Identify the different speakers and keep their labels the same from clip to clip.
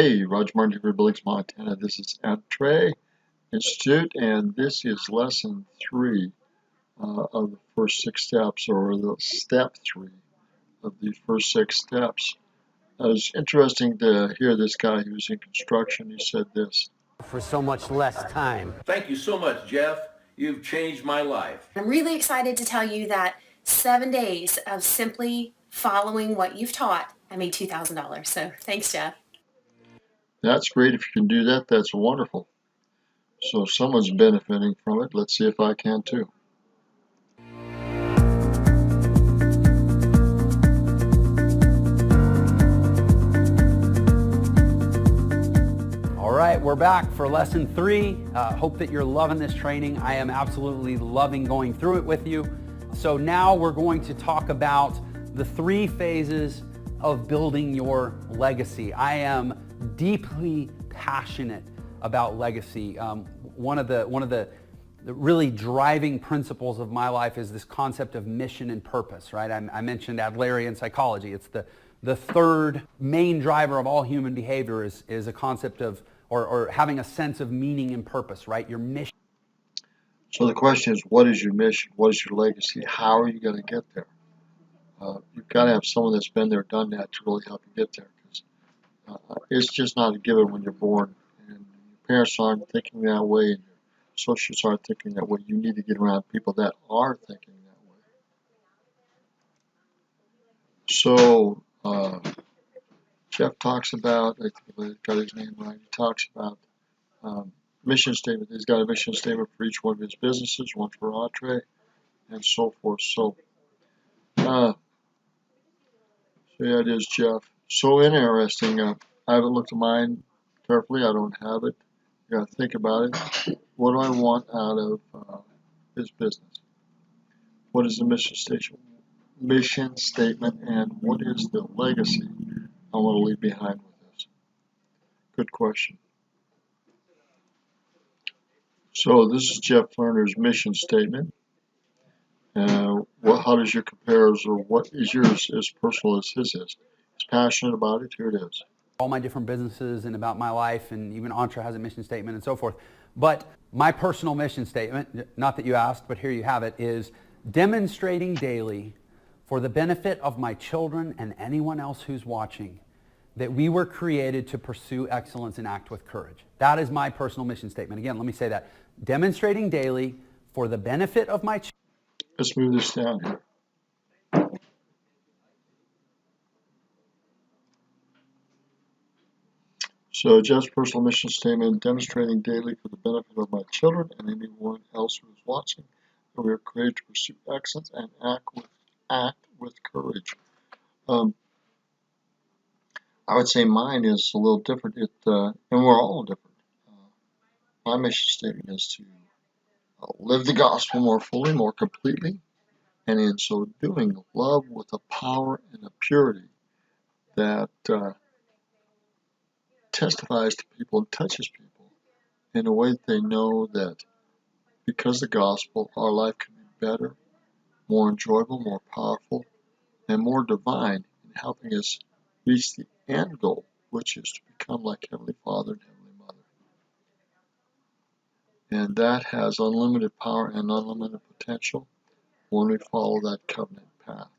Speaker 1: Hey, Roger Martin here for Billings, Montana. This is at Trey Institute, and this is lesson three of the first six steps, or the step three of the first six steps. It was interesting to hear this guy who was in construction. He said this.
Speaker 2: For so much less time.
Speaker 3: Thank you so much, Jeff. You've changed my life.
Speaker 4: I'm really excited to tell you that 7 days of simply following what you've taught, I made $2,000. So thanks, Jeff.
Speaker 1: That's great. If you can do that, that's wonderful. So someone's benefiting from it. Let's see if I can too.
Speaker 2: All right, we're back for lesson three. Hope that you're loving this training. I am absolutely loving going through it with you. So now we're going to talk about the three phases of building your legacy. I am deeply passionate about legacy. One of the really driving principles of my life is this concept of mission and purpose, right? I mentioned Adlerian psychology. It's the third main driver of all human behavior is a concept of, or having a sense of meaning and purpose, right? Your mission.
Speaker 1: So the question is, what is your mission? What is your legacy? How are you going to get there? You've got to have someone that's been there, done that to really help you get there. Because it's just not a given when you're born. And your parents aren't thinking that way, and your associates aren't thinking that way. You need to get around people that are thinking that way. So Jeff talks about, I think I got his name right, he talks about mission statement. He's got a mission statement for each one of his businesses, one for Entree, and so forth. So yeah, it is, Jeff. So interesting. I haven't looked at mine carefully. I don't have it. I got to think about it. What do I want out of his business? What is the mission statement? And what is the legacy I want to leave behind with this? Good question. So this is Jeff Lerner's mission statement. How does your compares, or what is yours as personal as his is? He's passionate about it. Here it is.
Speaker 2: All my different businesses and about my life, and even Entre has a mission statement and so forth. But my personal mission statement, not that you asked, but here you have it, is demonstrating daily for the benefit of my children and anyone else who's watching that we were created to pursue excellence and act with courage. That is my personal mission statement. Again, let me say that. Demonstrating daily for the benefit of my children.
Speaker 1: Let's move this down here. So Jeff's personal mission statement, demonstrating daily for the benefit of my children and anyone else who is watching that we are created to pursue excellence and act with courage. I would say mine is a little different, and we're all different. My mission statement is to live the gospel more fully, more completely, and in so doing, love with a power and a purity that testifies to people and touches people in a way that they know that because of the gospel, our life can be better, more enjoyable, more powerful, and more divine in helping us reach the end goal, which is to become like Heavenly Father and Heavenly Mother. And that has unlimited power and unlimited potential when we follow that covenant path.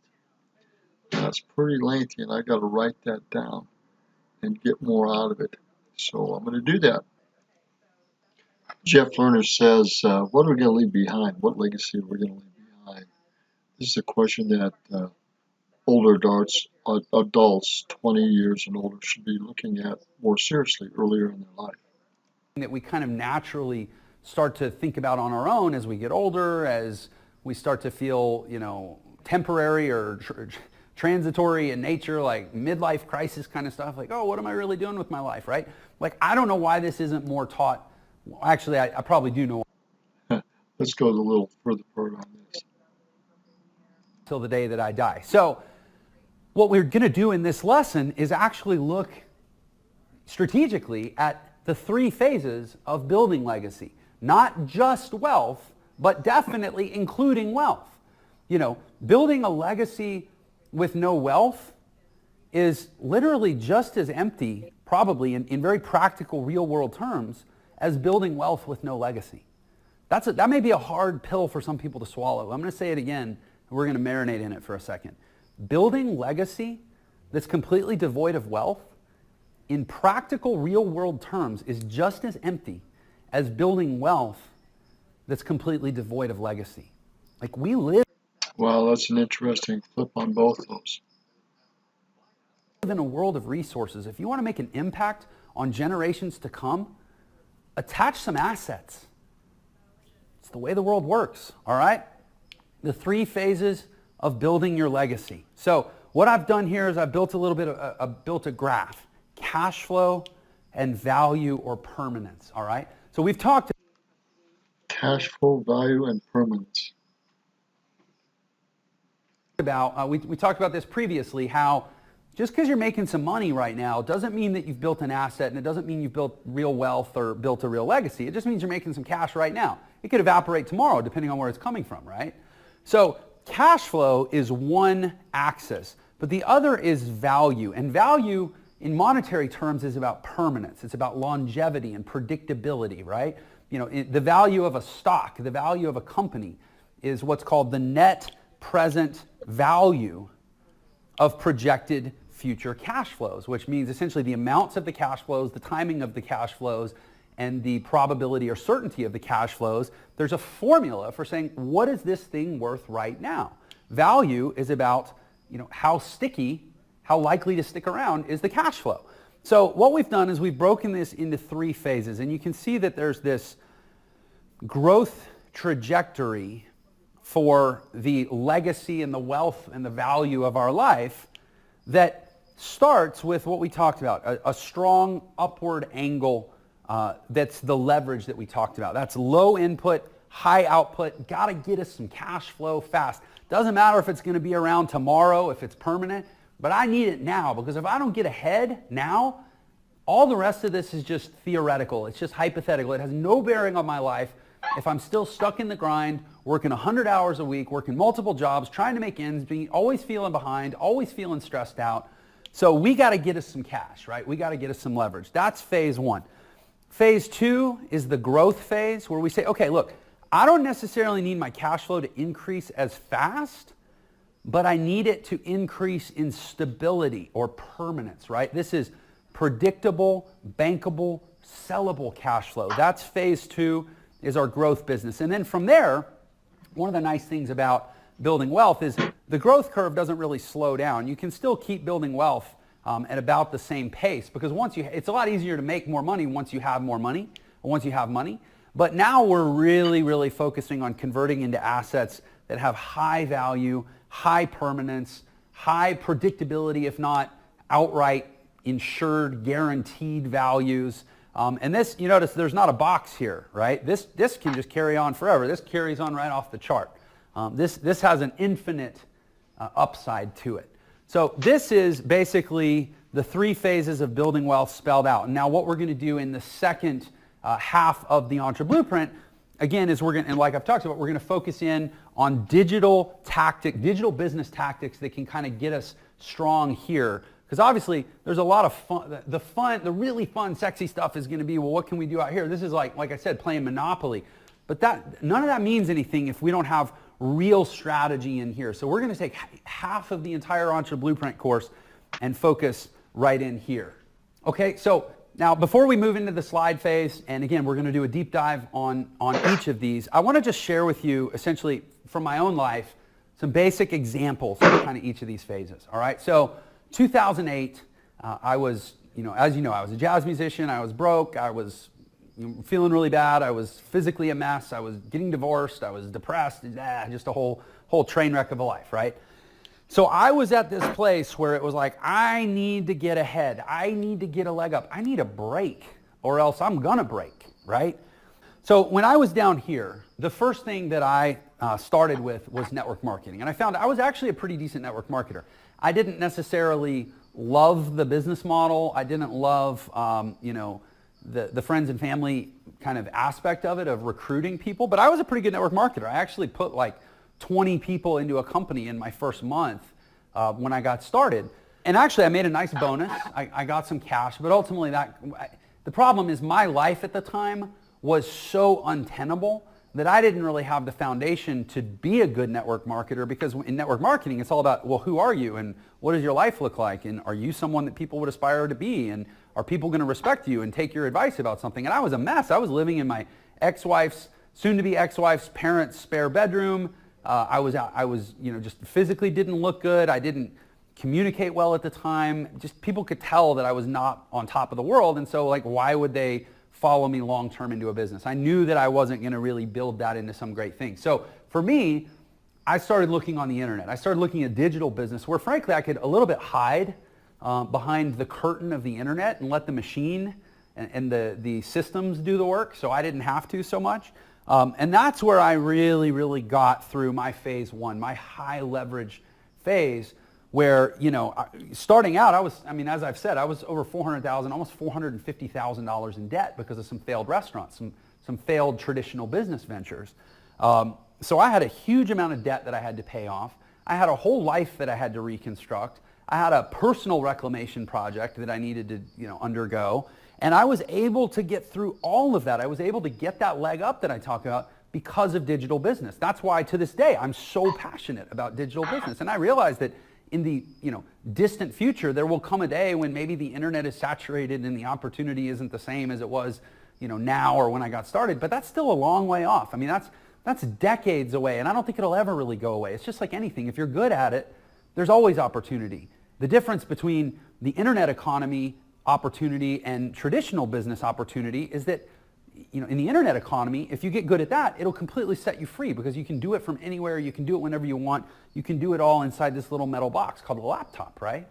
Speaker 1: That's pretty lengthy, and I got to write that down and get more out of it. So I'm going to do that. Jeff Lerner says, what are we going to leave behind? What legacy are we going to leave behind? This is a question that older adults, 20 years and older, should be looking at more seriously earlier in their life.
Speaker 2: That we kind of naturally start to think about on our own as we get older, as we start to feel, temporary or transitory in nature, like midlife crisis kind of stuff, like, oh, what am I really doing with my life, right? Like, I don't know why this isn't more taught. Actually, I probably do know.
Speaker 1: Let's go a little further forward on this.
Speaker 2: Till the day that I die. So what we're going to do in this lesson is actually look strategically at the three phases of building legacy. Not just wealth, but definitely including wealth. Building a legacy with no wealth is literally just as empty, probably in very practical, real world terms, as building wealth with no legacy. That may be a hard pill for some people to swallow. I'm going to say it again, and we're going to marinate in it for a second. Building legacy that's completely devoid of wealth, in practical, real world terms, is just as empty as building wealth that's completely devoid of legacy. Like, we live
Speaker 1: Wow, that's an interesting flip on both of those.
Speaker 2: in a world of resources. If you want to make an impact on generations to come, attach some assets. It's the way the world works, all right? The 3 phases of building your legacy. So what I've done here is I've built built a graph: cash flow and value or permanence, all right? So we've talked
Speaker 1: Cash flow, value, and permanence.
Speaker 2: about, we talked about this previously, how just because you're making some money right now doesn't mean that you've built an asset, and it doesn't mean you've built real wealth or built a real legacy. It just means you're making some cash right now. It could evaporate tomorrow depending on where it's coming from, right? So cash flow is one axis, but the other is value. And value in monetary terms is about permanence. It's about longevity and predictability, right? You know, the value of a stock, the value of a company is what's called the net present value of projected future cash flows, which means essentially the amounts of the cash flows, the timing of the cash flows, and the probability or certainty of the cash flows. There's a formula for saying, what is this thing worth right now? Value is about, you know, how sticky, how likely to stick around is the cash flow. So what we've done is we've broken this into 3 phases, and you can see that there's this growth trajectory for the legacy and the wealth and the value of our life that starts with what we talked about, a strong upward angle. That's the leverage that we talked about. That's low input, high output, got to get us some cash flow fast. Doesn't matter if it's going to be around tomorrow, if it's permanent, but I need it now, because if I don't get ahead now, all the rest of this is just theoretical. It's just hypothetical. It has no bearing on my life if I'm still stuck in the grind, working 100 hours a week, working multiple jobs, trying to make ends meet, always feeling behind, always feeling stressed out. So we got to get us some cash, right? We got to get us some leverage. That's phase 1. Phase 2 is the growth phase, where we say, okay, look, I don't necessarily need my cash flow to increase as fast, but I need it to increase in stability or permanence, right? This is predictable, bankable, sellable cash flow. That's phase 2, is our growth business. And then from there, one of the nice things about building wealth is the growth curve doesn't really slow down. You can still keep building wealth at about the same pace, because it's a lot easier to make more money once you have more money, or once you have money. But now we're really, really focusing on converting into assets that have high value, high permanence, high predictability, if not outright insured, guaranteed values. And this, you notice there's not a box here, right? This can just carry on forever. This carries on right off the chart. This has an infinite upside to it. So this is basically the 3 phases of building wealth spelled out. And now what we're going to do in the second half of the Entre Blueprint, again, is and like I've talked about, we're going to focus in on digital business tactics that can kind of get us strong here. Because obviously there's a lot of fun. The really fun, sexy stuff is going to be, well, what can we do out here? This is like I said, playing Monopoly. But none of that means anything if we don't have real strategy in here. So we're going to take half of the entire Entre Blueprint course and focus right in here. Okay, so now before we move into the slide phase, and again, we're going to do a deep dive on each of these, I want to just share with you, essentially from my own life, some basic examples of kind of each of these phases. All right, so 2008, I was, as you know, I was a jazz musician. I was broke. I was feeling really bad. I was physically a mess. I was getting divorced. I was depressed. Just a whole train wreck of a life, right? So I was at this place where it was like, I need to get ahead. I need to get a leg up. I need a break, or else I'm gonna break, right? So when I was down here, the first thing that I started with was network marketing. And I found I was actually a pretty decent network marketer. I didn't necessarily love the business model. I didn't love, the friends and family kind of aspect of it, of recruiting people, but I was a pretty good network marketer. I actually put like 20 people into a company in my first month when I got started. And actually, I made a nice bonus. I got some cash, but ultimately the problem is my life at the time was so untenable that I didn't really have the foundation to be a good network marketer, because in network marketing, it's all about, well, who are you and what does your life look like? And are you someone that people would aspire to be? And are people going to respect you and take your advice about something? And I was a mess. I was living in my soon-to-be ex-wife's parents' spare bedroom. I was, just physically didn't look good. I didn't communicate well at the time. Just people could tell that I was not on top of the world. And so why would they follow me long-term into a business? I knew that I wasn't going to really build that into some great thing. So for me, I started looking on the internet. I started looking at digital business where frankly I could a little bit hide behind the curtain of the internet and let the machine and the systems do the work, so I didn't have to so much. And that's where I really, really got through my phase one, my high leverage phase, where, starting out, as I've said, I was over $400,000, almost $450,000 in debt because of some failed restaurants, some failed traditional business ventures. So I had a huge amount of debt that I had to pay off. I had a whole life that I had to reconstruct. I had a personal reclamation project that I needed to, undergo. And I was able to get through all of that. I was able to get that leg up that I talk about because of digital business. That's why to this day, I'm so passionate about digital business. And I realize that in the distant future, there will come a day when maybe the internet is saturated and the opportunity isn't the same as it was now or when I got started. But that's still a long way off. That's decades away, and I don't think it'll ever really go away. It's just like anything. If you're good at it, there's always opportunity. The difference between the internet economy opportunity and traditional business opportunity is that in the internet economy, if you get good at that, it'll completely set you free because you can do it from anywhere. You can do it whenever you want. You can do it all inside this little metal box called a laptop, right?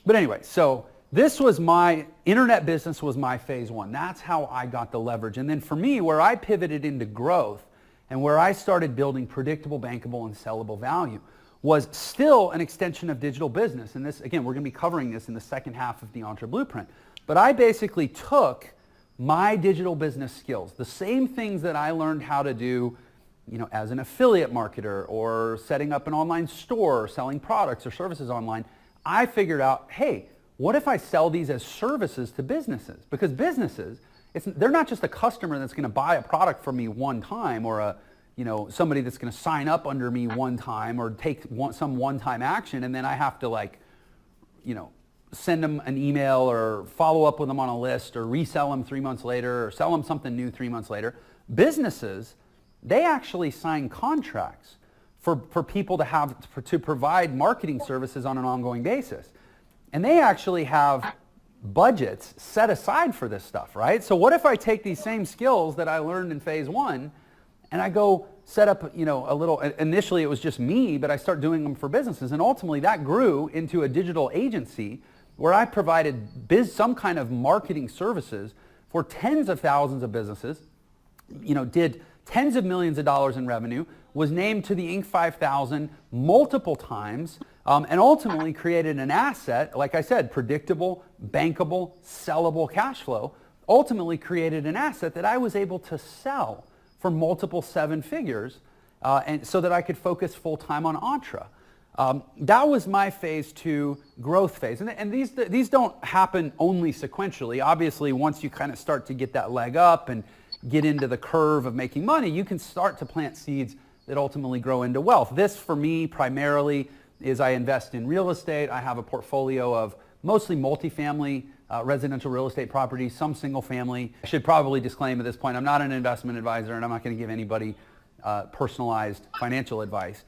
Speaker 2: But anyway, so this was my internet business was my phase one. That's how I got the leverage. And then for me, where I pivoted into growth and where I started building predictable, bankable, and sellable value was still an extension of digital business. And this, again, we're going to be covering this in the second half of the Entre Blueprint. But I basically took my digital business skills, the same things that I learned how to do, as an affiliate marketer or setting up an online store or selling products or services online. I figured out, hey, what if I sell these as services to businesses? Because businesses, they're not just a customer that's going to buy a product from me one time or somebody that's going to sign up under me one time or take some one-time action and then I have to send them an email or follow up with them on a list or resell them 3 months later or sell them something new 3 months later. Businesses, they actually sign contracts for people to provide marketing services on an ongoing basis. And they actually have budgets set aside for this stuff, right? So what if I take these same skills that I learned in phase one and I go set up, a little, initially it was just me, but I start doing them for businesses. And ultimately that grew into a digital agency where I provided some kind of marketing services for tens of thousands of businesses, did tens of millions of dollars in revenue, was named to the Inc. 5000 multiple times, and ultimately created an asset, like I said, predictable, bankable, sellable cash flow, ultimately created an asset that I was able to sell for multiple seven figures, and so that I could focus full-time on Entre. That was my phase two growth phase. And these don't happen only sequentially. Obviously, once you kind of start to get that leg up and get into the curve of making money, you can start to plant seeds that ultimately grow into wealth. This, for me, primarily is I invest in real estate. I have a portfolio of mostly multifamily residential real estate properties, some single family. I should probably disclaim at this point, I'm not an investment advisor and I'm not going to give anybody personalized financial advice.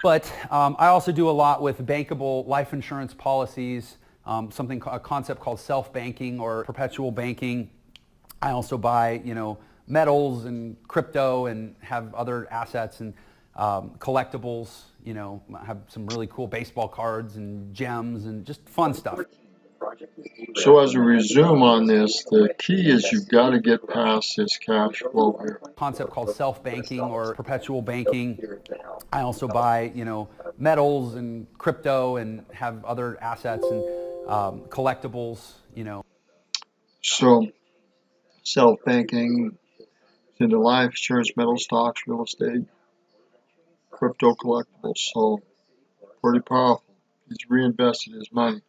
Speaker 2: But I also do a lot with bankable life insurance policies, a concept called self-banking or perpetual banking. I also buy, metals and crypto and have other assets and collectibles, have some really cool baseball cards and gems and just fun stuff.
Speaker 1: So as we resume on this, the key is you've got to get past this cash flow here.
Speaker 2: Concept called self-banking or perpetual banking. I also buy, metals and crypto and have other assets and collectibles,
Speaker 1: So self-banking into life insurance, metal stocks, real estate, crypto collectibles. So pretty powerful. He's reinvested his money.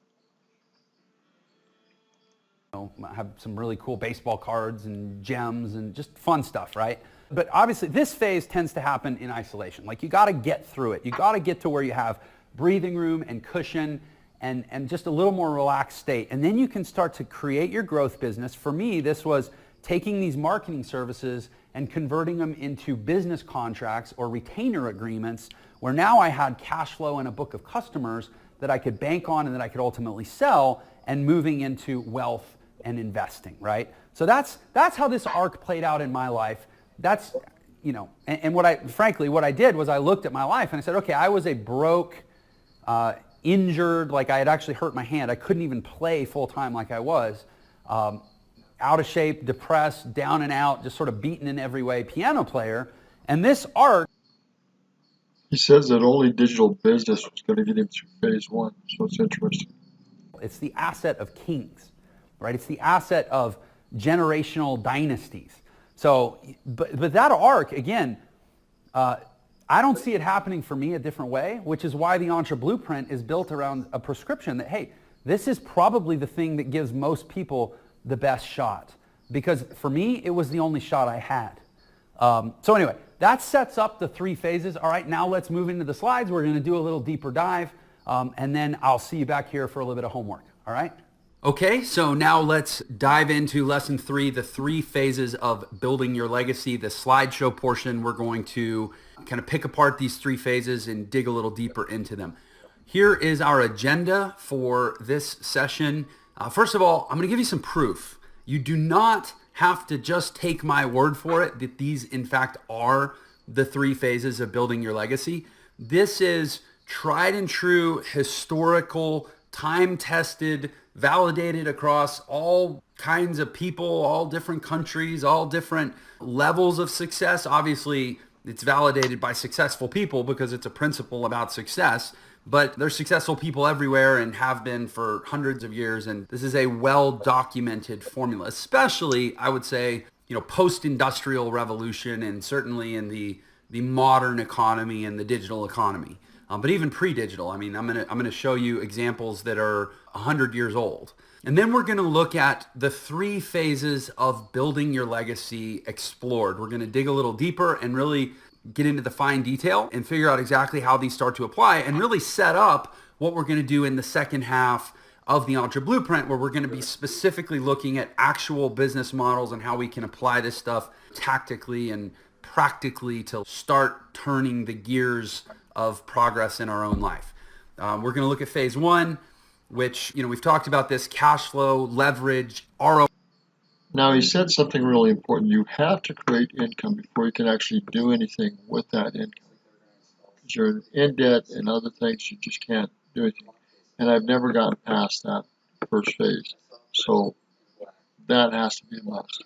Speaker 2: I have some really cool baseball cards and gems and just fun stuff, right? But obviously this phase tends to happen in isolation. Like you got to get through it. You got to get to where you have breathing room and cushion and just a little more relaxed state. And then you can start to create your growth business. For me, this was taking these marketing services and converting them into business contracts or retainer agreements where now I had cash flow and a book of customers that I could bank on and that I could ultimately sell, and moving into wealth and investing, right? So that's how this arc played out in my life. That's, and what I did was I looked at my life and I said, okay, I was a broke, injured, like I had actually hurt my hand. I couldn't even play full time like I was. Out of shape, depressed, down and out, just sort of beaten in every way piano player. And this arc.
Speaker 1: He says that only digital business was going to get him through phase one. So it's interesting.
Speaker 2: It's the asset of kings, right? It's the asset of generational dynasties. So, but that arc, again, I don't see it happening for me a different way, which is why the Entre Blueprint is built around a prescription that, hey, this is probably the thing that gives most people the best shot. Because for me, it was the only shot I had. So anyway, that sets up the 3 phases. All right, now let's move into the slides. We're going to do a little deeper dive, and then I'll see you back here for a little bit of homework. All right? Okay, so now let's dive into lesson 3, the 3 phases of building your legacy. The slideshow portion, we're going to kind of pick apart these 3 phases and dig a little deeper into them. Here is our agenda for this session. First of all, I'm going to give you some proof. You do not have to just take my word for it that these, in fact, are the 3 phases of building your legacy. This is tried and true, historical, time-tested, validated across all kinds of people, all different countries, all different levels of success. Obviously, it's validated by successful people because it's a principle about success, but there's successful people everywhere and have been for hundreds of years. And this is a well-documented formula, especially, I would say, post-industrial revolution and certainly in the modern economy and the digital economy. But even pre-digital, I'm gonna show you examples that are 100 years old. And then we're gonna look at the 3 phases of building your legacy explored. We're gonna dig a little deeper and really get into the fine detail and figure out exactly how these start to apply and really set up what we're gonna do in the second half of the Entre Blueprint, where we're gonna be specifically looking at actual business models and how we can apply this stuff tactically and practically to start turning the gears of progress in our own life. We're going to look at phase 1, which, we've talked about this: cash flow, leverage, ROI.
Speaker 1: Now, he said something really important. You have to create income before you can actually do anything with that income. Because you're in debt and other things, you just can't do anything. And I've never gotten past that first phase. So that has to be a must.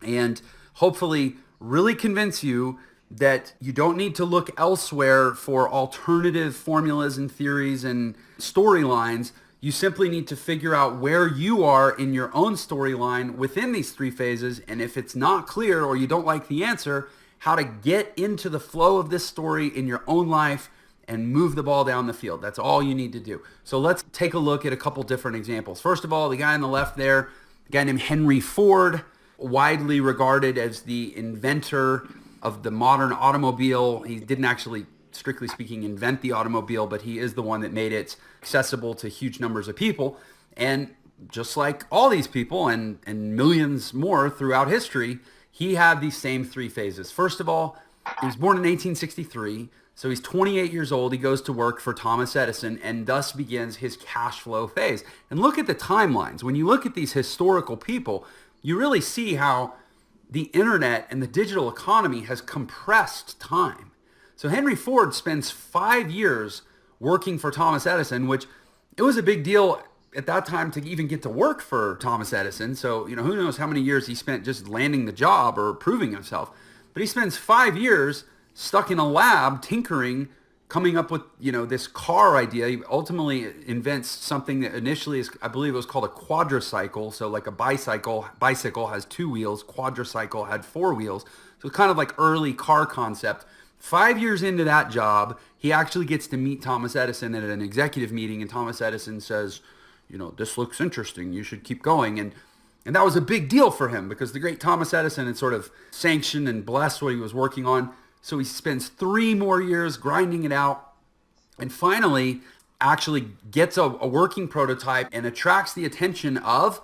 Speaker 2: And hopefully really convince you that you don't need to look elsewhere for alternative formulas and theories and storylines. You simply need to figure out where you are in your own storyline within these 3 phases. And if it's not clear or you don't like the answer, how to get into the flow of this story in your own life and move the ball down the field. That's all you need to do. So let's take a look at a couple different examples. First of all, the guy on the left there, a guy named Henry Ford, widely regarded as the inventor of the modern automobile. He didn't actually, strictly speaking, invent the automobile, but he is the one that made it accessible to huge numbers of people. And just like all these people and millions more throughout history, he had these same 3 phases. First of all, he was born in 1863, so he's 28 years old. He goes to work for Thomas Edison and thus begins his cash flow phase. And look at the timelines. When you look at these historical people, you really see how the internet and the digital economy has compressed time. So Henry Ford spends 5 years working for Thomas Edison, which it was a big deal at that time to even get to work for Thomas Edison. So, who knows how many years he spent just landing the job or proving himself. But he spends 5 years stuck in a lab tinkering, coming up with, this car idea. He ultimately invents something that initially is, I believe it was called a quadricycle. So like a bicycle has 2 wheels, quadricycle had 4 wheels. So it's kind of like early car concept. 5 years into that job, he actually gets to meet Thomas Edison at an executive meeting, and Thomas Edison says, this looks interesting. You should keep going. And that was a big deal for him because the great Thomas Edison had sort of sanctioned and blessed what he was working on. So he spends 3 more years grinding it out and finally actually gets a working prototype and attracts the attention of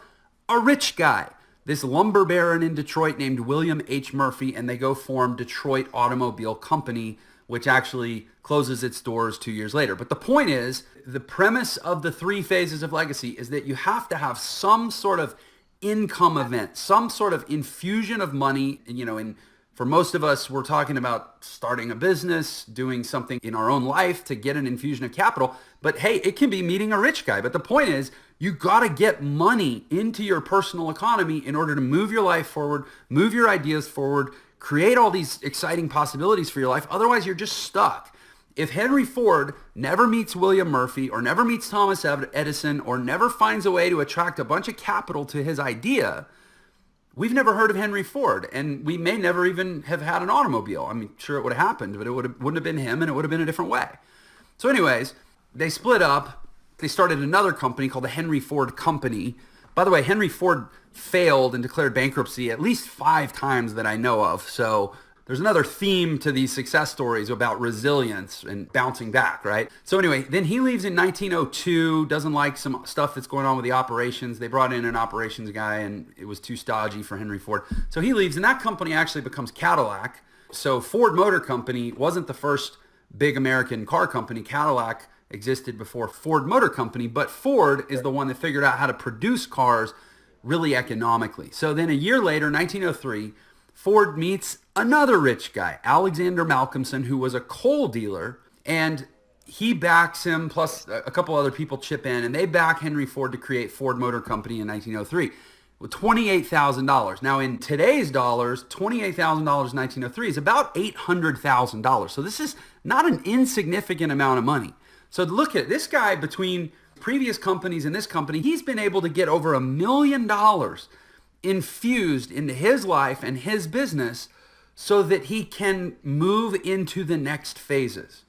Speaker 2: a rich guy, this lumber baron in Detroit named William H. Murphy, and they go form Detroit Automobile Company, which actually closes its doors 2 years later. But the point is, the premise of the 3 phases of legacy is that you have to have some sort of income event, some sort of infusion of money. And for most of us, we're talking about starting a business, doing something in our own life to get an infusion of capital. But hey, it can be meeting a rich guy. But the point is, you got to get money into your personal economy in order to move your life forward, move your ideas forward, create all these exciting possibilities for your life. Otherwise, you're just stuck. If Henry Ford never meets William Murphy or never meets Thomas Edison or never finds a way to attract a bunch of capital to his idea, we've never heard of Henry Ford, and we may never even have had an automobile. I mean, sure, it would have happened, but wouldn't have been him, and it would have been a different way. So anyways, they split up. They started another company called the Henry Ford Company. By the way, Henry Ford failed and declared bankruptcy at least 5 times that I know of. So there's another theme to these success stories about resilience and bouncing back, right? So anyway, then he leaves in 1902, doesn't like some stuff that's going on with the operations. They brought in an operations guy and it was too stodgy for Henry Ford. So he leaves and that company actually becomes Cadillac. So Ford Motor Company wasn't the first big American car company. Cadillac existed before Ford Motor Company, but Ford is the one that figured out how to produce cars really economically. So then a year later, 1903, Ford meets another rich guy, Alexander Malcolmson, who was a coal dealer, and he backs him, plus a couple other people chip in, and they back Henry Ford to create Ford Motor Company in 1903 with $28,000. Now, in today's dollars, $28,000 in 1903 is about $800,000. So this is not an insignificant amount of money. So look at this guy, between previous companies and this company, he's been able to get over $1 million infused into his life and his business so that he can move into the next phases.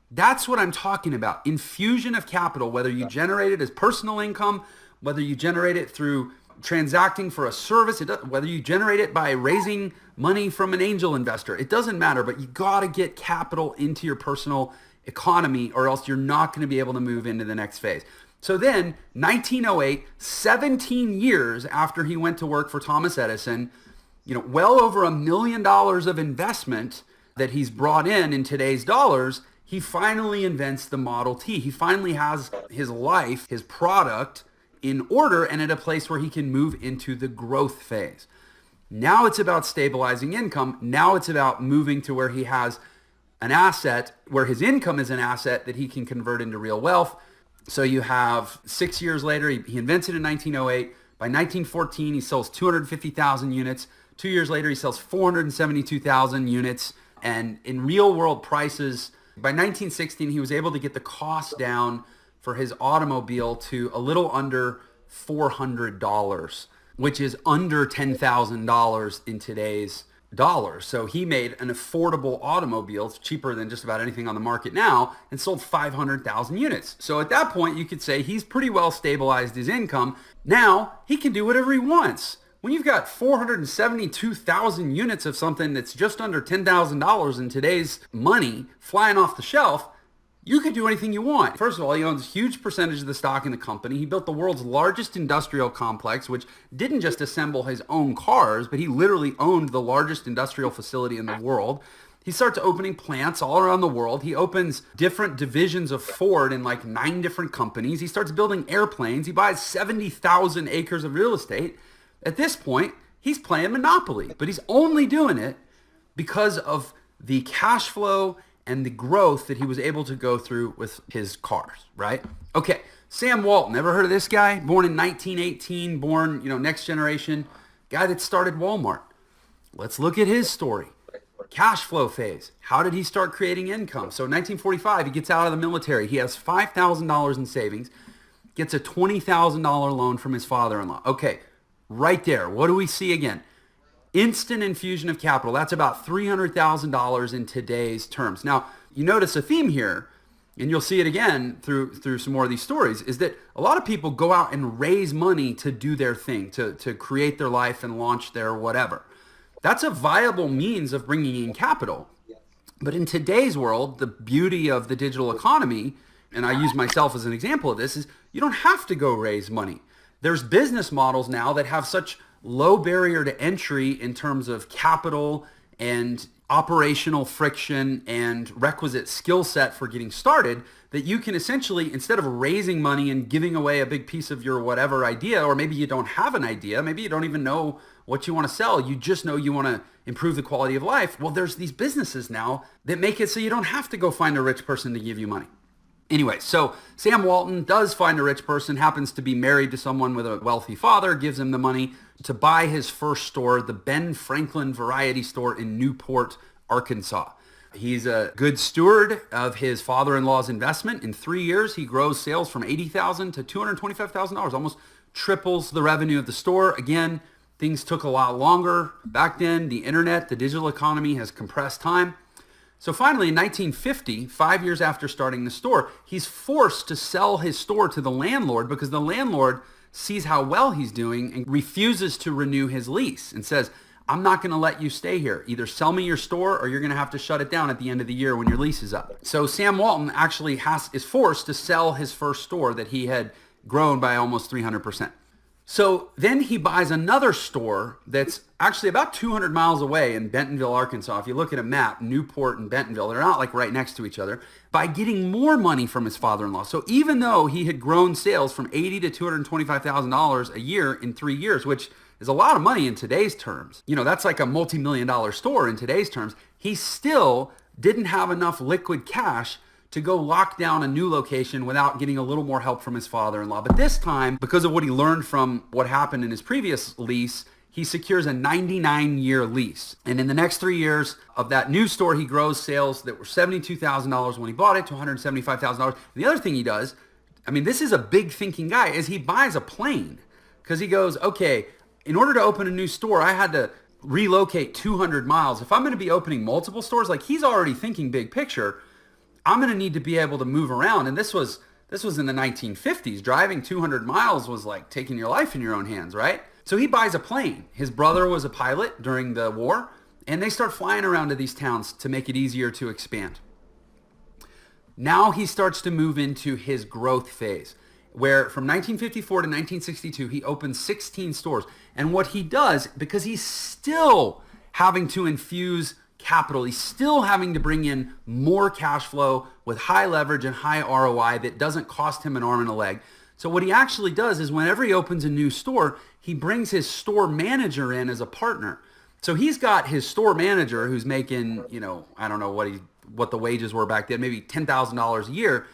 Speaker 2: That's what I'm talking about. Infusion of capital, whether you generate it as personal income, whether you generate it through transacting for a service, whether you generate it by raising money from an angel investor, it doesn't matter, but you got to get capital into your personal economy or else you're not going to be able to move into the next phase. So then 1908, 17 years after he went to work for Thomas Edison, well over $1 million of investment that he's brought in today's dollars, he finally invents the Model T. He finally has his life, his product in order and at a place where he can move into the growth phase. Now it's about stabilizing income. Now it's about moving to where he has an asset, where his income is an asset that he can convert into real wealth. So you have 6 years later, he invents it in 1908. By 1914, he sells 250,000 units. 2 years later, he sells 472,000 units. And in real world prices, by 1916, he was able to get the cost down for his automobile to a little under $400, which is under $10,000 in today's dollars. So he made an affordable automobile. It's cheaper than just about anything on the market now, and sold 500,000 units. So at that point, you could say he's pretty well stabilized his income. Now he can do whatever he wants. When you've got 472,000 units of something that's just under $10,000 in today's money flying off the shelf, you could do anything you want. First of all, he owns a huge percentage of the stock in the company. He built the world's largest industrial complex, which didn't just assemble his own cars, but he literally owned the largest industrial facility in the world. He starts opening plants all around the world. He opens different divisions of Ford in like 9 different companies. He starts building airplanes. He buys 70,000 acres of real estate. At this point, he's playing Monopoly, but he's only doing it because of the cash flow and the growth that he was able to go through with his cars, right? Okay, Sam Walton, ever heard of this guy? Born in 1918, next generation, guy that started Walmart. Let's look at his story. Cash flow phase. How did he start creating income? So in 1945, he gets out of the military. He has $5,000 in savings, gets a $20,000 loan from his father-in-law. Okay, right there. What do we see again? Instant infusion of capital. That's about $300,000 in today's terms. Now, you notice a theme here. and you'll see it again through some more of these stories, is that a lot of people go out and raise money to do their thing, to create their life and launch their whatever. That's a viable means of bringing in capital. But in today's world, the beauty of the digital economy, and I use myself as an example of this, is you don't have to go raise money. There's business models now that have such low barrier to entry in terms of capital and operational friction and requisite skill set for getting started, that you can essentially, instead of raising money and giving away a big piece of your whatever idea, or maybe you don't have an idea, maybe you don't even know what you want to sell, you just know you want to improve the quality of life. Well, there's these businesses now that make it so you don't have to go find a rich person to give you money. Anyway, so Sam Walton does find a rich person, happens to be married to someone with a wealthy father, gives him the money to buy his first store, the Ben Franklin Variety Store in Newport, Arkansas. He's a good steward of his father-in-law's investment. In 3 years, he grows sales from $80,000 to $225,000, almost triples the revenue of the store. Again, things took a lot longer. Back then, the internet, the digital economy has compressed time. So finally, in 1950, 5 years after starting the store, he's forced to sell his store to the landlord because the landlord sees how well he's doing and refuses to renew his lease and says, I'm not going to let you stay here. Either sell me your store or you're going to have to shut it down at the end of the year when your lease is up. So Sam Walton actually is forced to sell his first store that he had grown by almost 300%. So then he buys another store that's actually about 200 miles away in Bentonville, Arkansas. If you look at a map, Newport and Bentonville, they're not like right next to each other, by getting more money from his father-in-law. So even though he had grown sales from $80,000 to $225,000 a year in 3 years, which is a lot of money in today's terms, that's like a multi-million-dollar store in today's terms, he still didn't have enough liquid cash to go lock down a new location without getting a little more help from his father-in-law. But this time, because of what he learned from what happened in his previous lease, he secures a 99-year lease. And in the next 3 years of that new store, he grows sales that were $72,000 when he bought it to $175,000. The other thing he does, this is a big thinking guy, is he buys a plane. Because he goes, okay, in order to open a new store, I had to relocate 200 miles. If I'm going to be opening multiple stores, like he's already thinking big picture, I'm going to need to be able to move around. And this was in the 1950s. Driving 200 miles was like taking your life in your own hands, right? So he buys a plane. His brother was a pilot during the war, and they start flying around to these towns to make it easier to expand. Now he starts to move into his growth phase, where from 1954 to 1962, he opens 16 stores. And what he does, because he's still having to infuse capital, he's still having to bring in more cash flow with high leverage and high ROI that doesn't cost him an arm and a leg. So what he actually does is whenever he opens a new store, he brings his store manager in as a partner. So he's got his store manager who's making, I don't know what the wages were back then, maybe $10,000 a year,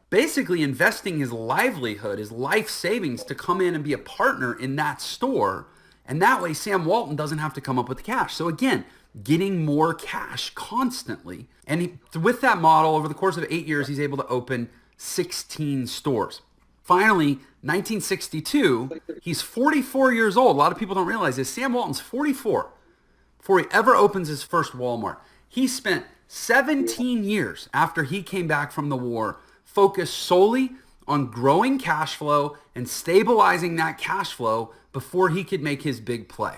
Speaker 2: basically investing his livelihood, his life savings to come in and be a partner in that store. And that way Sam Walton doesn't have to come up with the cash. So again, getting more cash constantly. And with that model, over the course of 8 years, he's able to open 16 stores. Finally, 1962, he's 44 years old. A lot of people don't realize this. Sam Walton's 44 before he ever opens his first Walmart. He spent 17 years after he came back from the war focused solely on growing cash flow and stabilizing that cash flow before he could make his big play.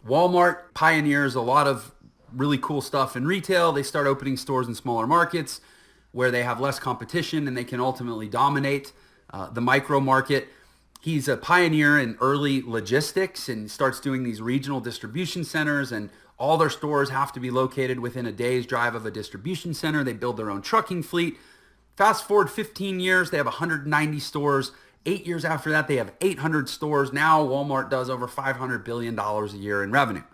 Speaker 2: Walmart pioneers a lot of really cool stuff in retail. They start opening stores in smaller markets where they have less competition and they can ultimately dominate the micro market. He's a pioneer in early logistics and starts doing these regional distribution centers, and all their stores have to be located within a day's drive of a distribution center. They build their own trucking fleet. Fast forward 15 years, they have 190 stores. 8 years after that, they have 800 stores. Now Walmart does over $500 billion a year in revenue.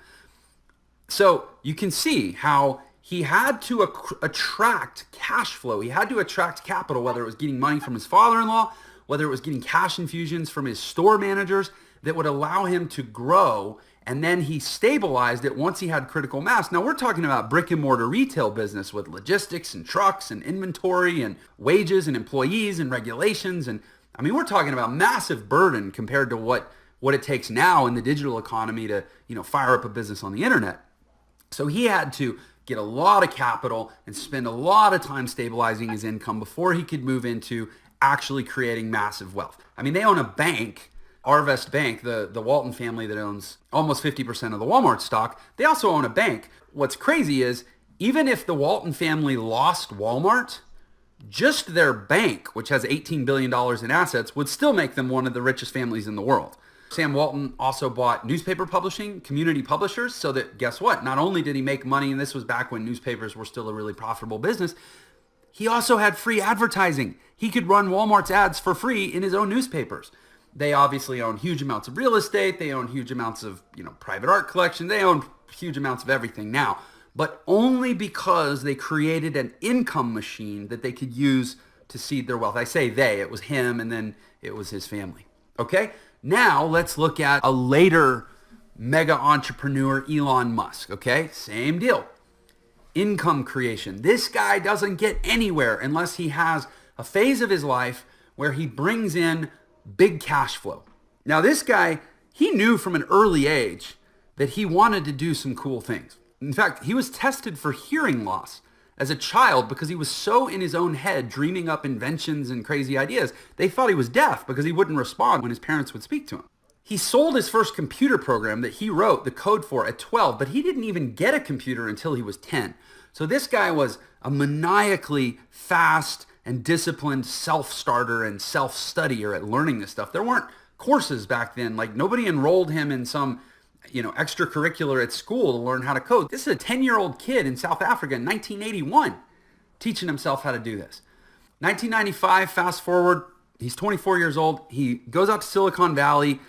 Speaker 2: So you can see how he had to attract cash flow. He had to attract capital, whether it was getting money from his father-in-law, whether it was getting cash infusions from his store managers that would allow him to grow. And then he stabilized it once he had critical mass. Now we're talking about brick and mortar retail business with logistics and trucks and inventory and wages and employees and regulations. And we're talking about massive burden compared to what it takes now in the digital economy to, fire up a business on the internet. So he had to get a lot of capital, and spend a lot of time stabilizing his income before he could move into actually creating massive wealth. I mean, they own a bank, Arvest Bank, the Walton family that owns almost 50% of the Walmart stock. They also own a bank. What's crazy is even if the Walton family lost Walmart, just their bank, which has $18 billion in assets, would still make them one of the richest families in the world. Sam Walton also bought newspaper publishing, community publishers, so that guess what? Not only did he make money, and this was back when newspapers were still a really profitable business, he also had free advertising. He could run Walmart's ads for free in his own newspapers. They obviously own huge amounts of real estate. They own huge amounts of, private art collection. They own huge amounts of everything now, but only because they created an income machine that they could use to seed their wealth. I say they, it was him, and then it was his family. Okay? Now let's look at a later mega entrepreneur, Elon Musk. Okay? Same deal. Income creation. This guy doesn't get anywhere unless he has a phase of his life where he brings in big cash flow. Now this guy, he knew from an early age that he wanted to do some cool things. In fact, he was tested for hearing loss as a child because he was so in his own head dreaming up inventions and crazy ideas. They thought he was deaf because he wouldn't respond when his parents would speak to him. He sold his first computer program that he wrote the code for at 12, but he didn't even get a computer until he was 10. So this guy was a maniacally fast and disciplined self-starter and self-studier at learning this stuff. There weren't courses back then. Like nobody enrolled him in some, extracurricular at school to learn how to code. This is a 10-year-old kid in South Africa in 1981 teaching himself how to do this. 1995, fast forward, he's 24 years old. He goes out to Silicon Valley,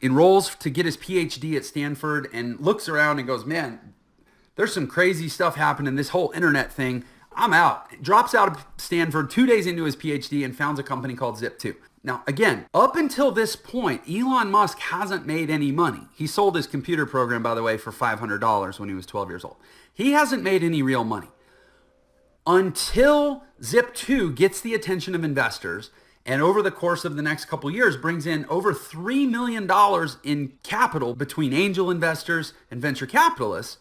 Speaker 2: enrolls to get his PhD at Stanford, and looks around and goes, man, there's some crazy stuff happening, this whole internet thing. I'm out. Drops out of Stanford 2 days into his PhD and founds a company called Zip2. Now, again, up until this point, Elon Musk hasn't made any money. He sold his computer program, by the way, for $500 when he was 12 years old. He hasn't made any real money until Zip2 gets the attention of investors and over the course of the next couple years brings in over $3 million in capital between angel investors and venture capitalists.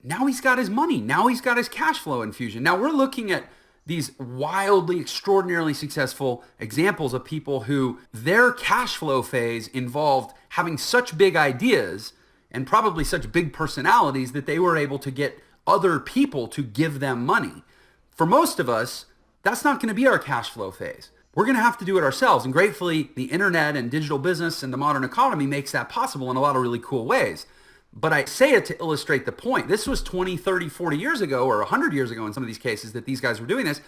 Speaker 2: Now he's got his money. Now he's got his cash flow infusion. Now we're looking at these wildly, extraordinarily successful examples of people who their cash flow phase involved having such big ideas and probably such big personalities that they were able to get other people to give them money. For most of us, that's not going to be our cash flow phase. We're going to have to do it ourselves. And gratefully, the internet and digital business and the modern economy makes that possible in a lot of really cool ways. But I say it to illustrate the point. This was 20, 30, 40 years ago, or 100 years ago in some of these cases that these guys were doing this.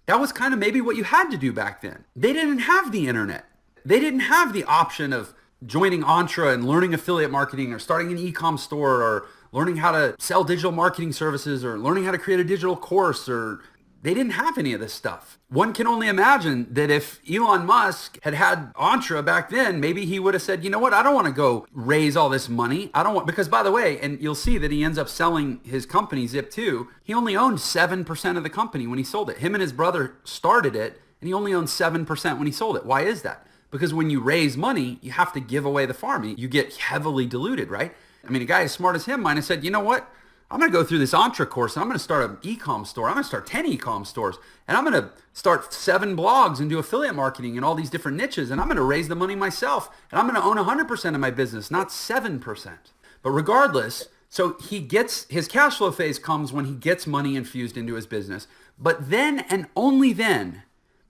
Speaker 2: That was kind of maybe what you had to do back then. They didn't have the internet. They didn't have the option of joining Entra and learning affiliate marketing or starting an e-com store or learning how to sell digital marketing services or learning how to create a digital course, or they didn't have any of this stuff. One can only imagine that if Elon Musk had had Entra back then, maybe he would have said, you know what, I don't want to go raise all this money. Because by the way, and you'll see that he ends up selling his company, Zip2. He only owned 7% of the company when he sold it. Him and his brother started it, and he only owned 7% when he sold it. Why is that? Because when you raise money, you have to give away the farm. You get heavily diluted, right? I mean, a guy as smart as him might have said, you know what? I'm going to go through this Entra course and I'm going to start an e-com store. I'm going to start 10 e-com stores and I'm going to start 7 blogs and do affiliate marketing and all these different niches. And I'm going to raise the money myself and I'm going to own 100% of my business, not 7%. But regardless, so he gets, his cash flow phase comes when he gets money infused into his business. But then and only then,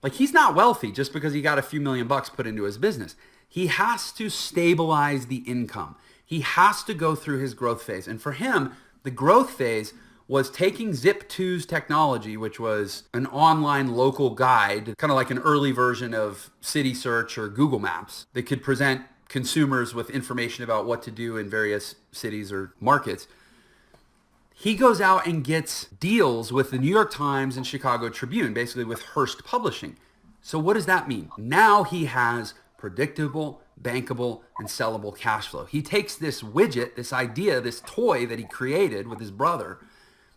Speaker 2: like he's not wealthy just because he got a few $1,000,000 put into his business. He has to stabilize the income. He has to go through his growth phase. And for him, the growth phase was taking Zip2's technology, which was an online local guide, kind of like an early version of City Search or Google Maps that could present consumers with information about what to do in various cities or markets. He goes out and gets deals with the New York Times and Chicago Tribune, basically with Hearst Publishing. So what does that mean? Now he has predictable, bankable, and sellable cash flow. He takes this widget, this idea, this toy that he created with his brother,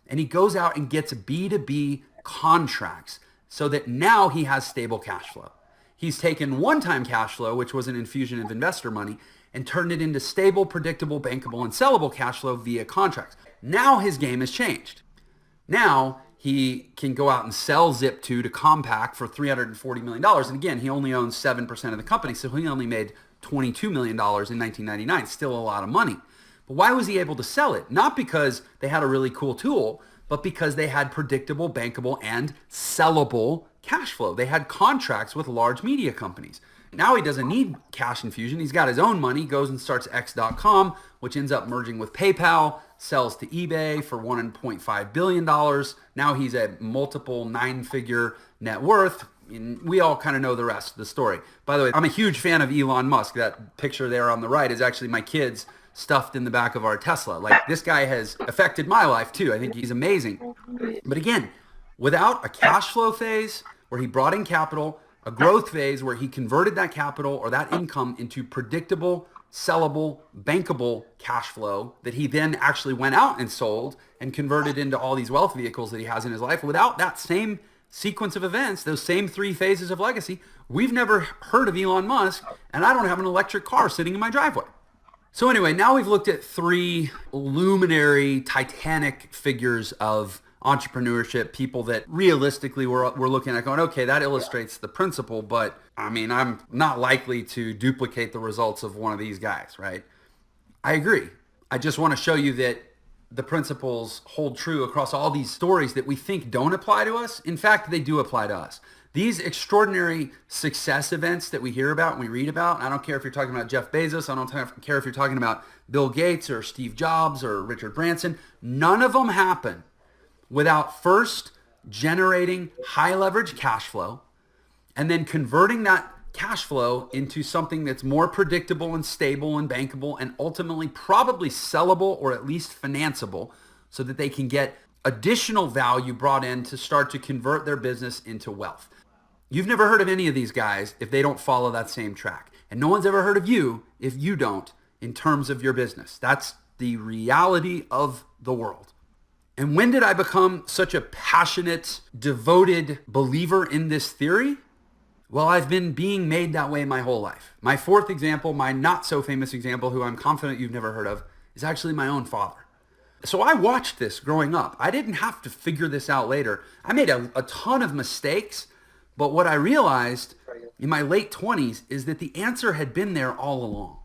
Speaker 2: and he goes out and gets B2B contracts so that now he has stable cash flow. He's taken one-time cash flow, which was an infusion of investor money, and turned it into stable, predictable, bankable, and sellable cash flow via contracts. Now his game has changed. Now he can go out and sell Zip2 to Compaq for $340 million. And again, he only owns 7% of the company, so he only made $22 million in 1999. Still a lot of money. But why was he able to sell it? Not because they had a really cool tool, but because they had predictable, bankable, and sellable cash flow. They had contracts with large media companies. Now he doesn't need cash infusion. He's got his own money, goes and starts X.com, which ends up merging with PayPal, sells to eBay for $1.5 billion. Now he's a multiple 9-figure net worth. And we all kind of know the rest of the story. By the way, I'm a huge fan of Elon Musk. That picture there on the right is actually my kids stuffed in the back of our Tesla. Like, this guy has affected my life too. I think he's amazing. But again, without a cash flow phase where he brought in capital, a growth phase where he converted that capital or that income into predictable, sellable, bankable cash flow that he then actually went out and sold and converted into all these wealth vehicles that he has in his life. Without that same sequence of events, those same 3 phases of legacy, we've never heard of Elon Musk, and I don't have an electric car sitting in my driveway. So anyway, now we've looked at 3 luminary, titanic figures of entrepreneurship, people that realistically we're looking at going, okay, that illustrates the principle, but I mean, I'm not likely to duplicate the results of one of these guys, right? I agree. I just want to show you that the principles hold true across all these stories that we think don't apply to us. In fact, they do apply to us. These extraordinary success events that we hear about and we read about, I don't care if you're talking about Jeff Bezos, I don't care if you're talking about Bill Gates or Steve Jobs or Richard Branson, none of them happen without first generating high leverage cash flow and then converting that cash flow into something that's more predictable and stable and bankable and ultimately probably sellable or at least financeable so that they can get additional value brought in to start to convert their business into wealth. You've never heard of any of these guys if they don't follow that same track. And no one's ever heard of you if you don't in terms of your business. That's the reality of the world. And when did I become such a passionate, devoted believer in this theory? Well, I've been being made that way my whole life. My 4th example, my not so famous example, who I'm confident you've never heard of, is actually my own father. So I watched this growing up. I didn't have to figure this out later. I made a ton of mistakes, but what I realized in my late 20s is that the answer had been there all along.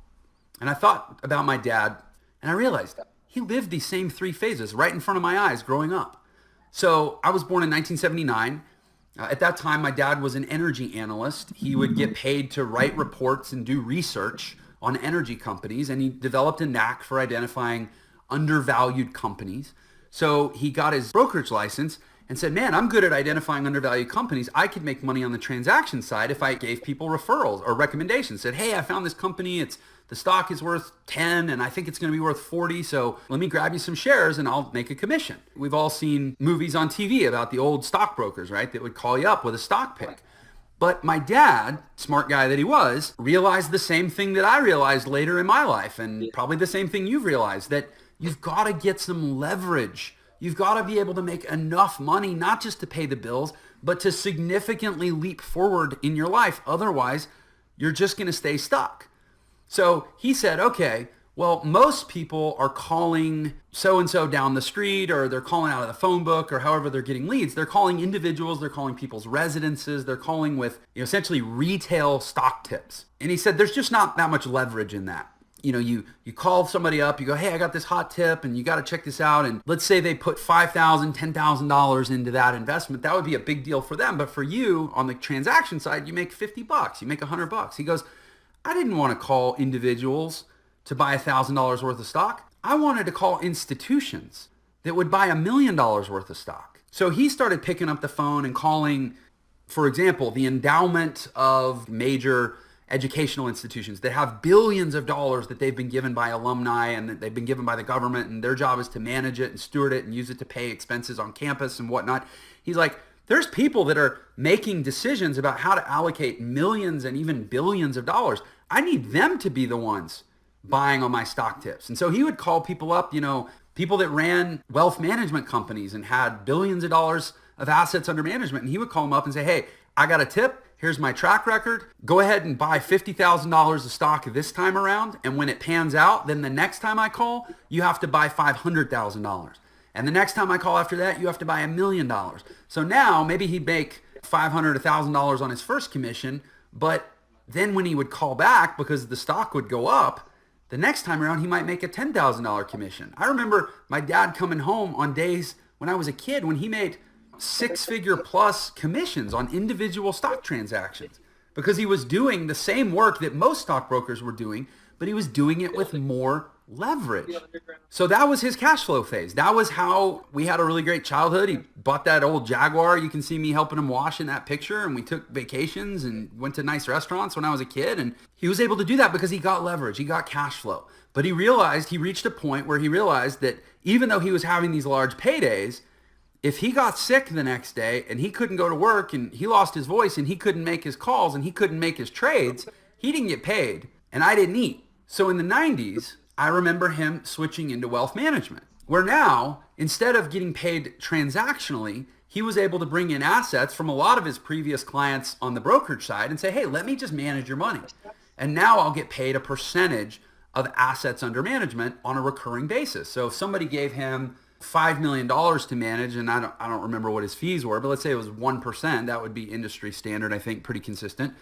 Speaker 2: And I thought about my dad, and I realized he lived these same 3 phases right in front of my eyes growing up. So I was born in 1979. At that time, my dad was an energy analyst. He would get paid to write reports and do research on energy companies, and he developed a knack for identifying undervalued companies. So he got his brokerage license and said, man, I'm good at identifying undervalued companies. I could make money on the transaction side if I gave people referrals or recommendations. Said, hey, I found this company. The stock is worth 10 and I think it's going to be worth 40. So let me grab you some shares and I'll make a commission. We've all seen movies on TV about the old stockbrokers, right? That would call you up with a stock pick. But my dad, smart guy that he was, realized the same thing that I realized later in my life, and probably the same thing you've realized, that you've got to get some leverage. You've got to be able to make enough money, not just to pay the bills, but to significantly leap forward in your life. Otherwise, you're just going to stay stuck. So he said, okay, well, most people are calling so-and-so down the street, or they're calling out of the phone book, or however they're getting leads. They're calling individuals, they're calling people's residences, they're calling with essentially retail stock tips. And he said, there's just not that much leverage in that. You call somebody up, you go, hey, I got this hot tip and you got to check this out. And let's say they put $5,000, $10,000 into that investment. That would be a big deal for them. But for you on the transaction side, you make $50, you make $100. He goes, I didn't want to call individuals to buy $1,000 worth of stock. I wanted to call institutions that would buy $1 million worth of stock. So he started picking up the phone and calling, for example, the endowment of major educational institutions that have billions of dollars that they've been given by alumni and that they've been given by the government, and their job is to manage it and steward it and use it to pay expenses on campus and whatnot. He's like, there's people that are making decisions about how to allocate millions and even billions of dollars. I need them to be the ones buying on my stock tips. And so he would call people up, people that ran wealth management companies and had billions of dollars of assets under management. And he would call them up and say, hey, I got a tip. Here's my track record. Go ahead and buy $50,000 of stock this time around. And when it pans out, then the next time I call, you have to buy $500,000. And the next time I call after that, you have to buy $1 million. So now maybe he'd make $500, $1,000 on his first commission, but then when he would call back because the stock would go up, the next time around he might make a $10,000 commission. I remember my dad coming home on days when I was a kid when he made 6-figure plus commissions on individual stock transactions because he was doing the same work that most stockbrokers were doing, but he was doing it with more leverage. So that was his cash flow phase. That was how we had a really great childhood. He bought that old Jaguar. You can see me helping him wash in that picture. And we took vacations and went to nice restaurants when I was a kid. And he was able to do that because he got leverage. He got cash flow. But he reached a point where he realized that even though he was having these large paydays, if he got sick the next day and he couldn't go to work and he lost his voice and he couldn't make his calls and he couldn't make his trades, he didn't get paid and I didn't eat. So in the 90s, I remember him switching into wealth management, where now, instead of getting paid transactionally, he was able to bring in assets from a lot of his previous clients on the brokerage side and say, hey, let me just manage your money. And now I'll get paid a percentage of assets under management on a recurring basis. So if somebody gave him $5 million to manage, and I don't remember what his fees were, but let's say it was 1%, that would be industry standard, I think, pretty consistent.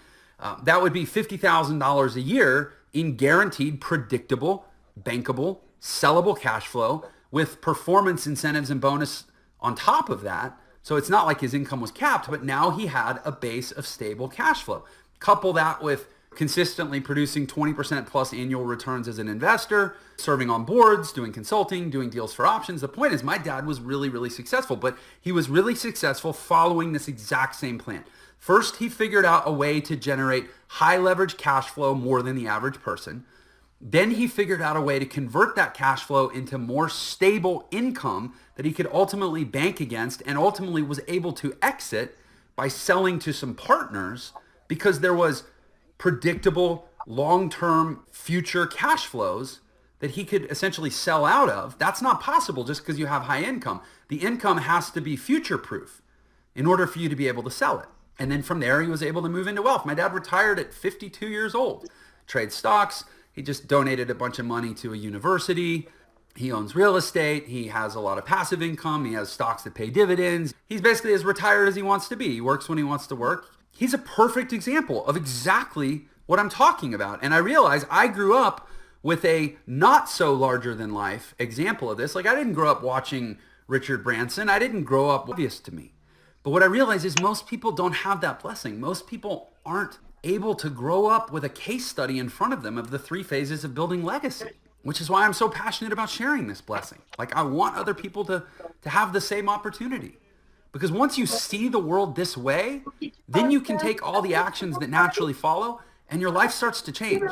Speaker 2: That would be $50,000 a year in guaranteed, predictable, bankable, sellable cash flow with performance incentives and bonus on top of that. So it's not like his income was capped, but now he had a base of stable cash flow. Couple that with consistently producing 20% plus annual returns as an investor, serving on boards, doing consulting, doing deals for options. The point is my dad was really, really successful, but he was really successful following this exact same plan. First, he figured out a way to generate high leverage cash flow more than the average person. Then he figured out a way to convert that cash flow into more stable income that he could ultimately bank against and ultimately was able to exit by selling to some partners because there was predictable long-term future cash flows that he could essentially sell out of. That's not possible just because you have high income. The income has to be future-proof in order for you to be able to sell it. And then from there, he was able to move into wealth. My dad retired at 52 years old, trades stocks. He just donated a bunch of money to a university. He owns real estate. He has a lot of passive income. He has stocks that pay dividends. He's basically as retired as he wants to be. He works when he wants to work. He's a perfect example of exactly what I'm talking about. And I realize I grew up with a not so larger than life example of this. Like I didn't grow up watching Richard Branson. I didn't grow up obvious to me. But what I realize is most people don't have that blessing. Most people aren't able to grow up with a case study in front of them of the 3 phases of building legacy, which is why I'm so passionate about sharing this blessing. Like I want other people to have the same opportunity. Because once you see the world this way, then you can take all the actions that naturally follow and your life starts to change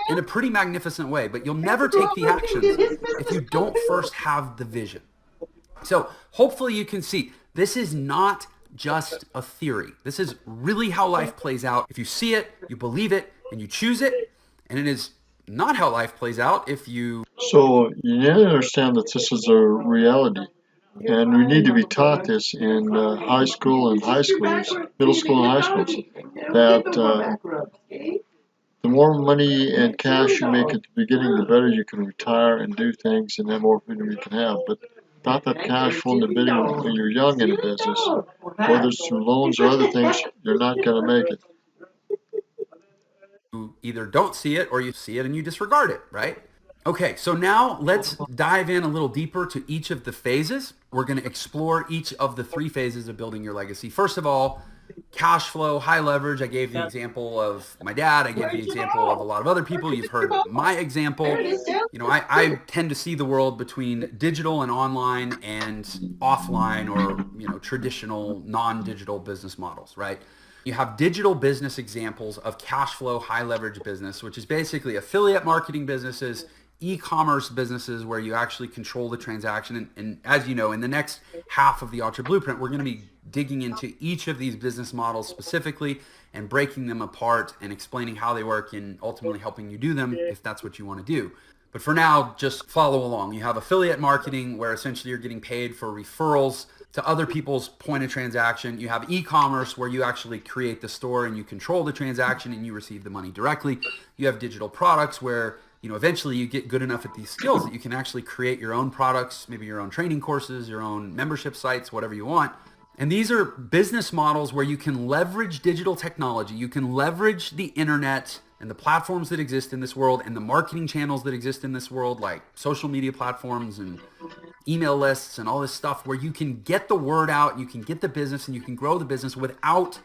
Speaker 2: in a pretty magnificent way. But you'll never take the actions if you don't first have the vision. So hopefully you can see this is not just a theory. This is really how life plays out. If you see it, you believe it, and you choose it. And it is not how life plays out if you...
Speaker 1: So you need to understand that this is a reality. And we need to be taught this in high school and high schools, middle school and high schools, that the more money and cash you make at the beginning, the better you can retire and do things and the more freedom you can have. But without that cash flow in the beginning when you're young in a business, whether it's through loans or other things, you're not going to make it.
Speaker 2: You either don't see it or you see it and you disregard it, right? Okay, so now let's dive in a little deeper to each of the phases. We're going to explore each of the 3 phases of building your legacy. First of all, cash flow, high leverage. I gave the example of my dad. I gave the example of a lot of other people. You've heard my example. You know, I tend to see the world between digital and online and offline or, you know, traditional non-digital business models, right? You have digital business examples of cash flow, high leverage business, which is basically affiliate marketing businesses, e-commerce businesses where you actually control the transaction. And as you know, in the next half of the Ultra Blueprint, we're going to be digging into each of these business models specifically and breaking them apart and explaining how they work and ultimately helping you do them if that's what you want to do. But for now, just follow along. You have affiliate marketing where essentially you're getting paid for referrals to other people's point of transaction. You have e-commerce where you actually create the store and you control the transaction and you receive the money directly. You have digital products where eventually you get good enough at these skills that you can actually create your own products, maybe your own training courses, your own membership sites, whatever you want. And these are business models where you can leverage digital technology. You can leverage the internet and the platforms that exist in this world and the marketing channels that exist in this world, like social media platforms and email lists and all this stuff, where you can get the word out, you can get the business, and you can grow the business without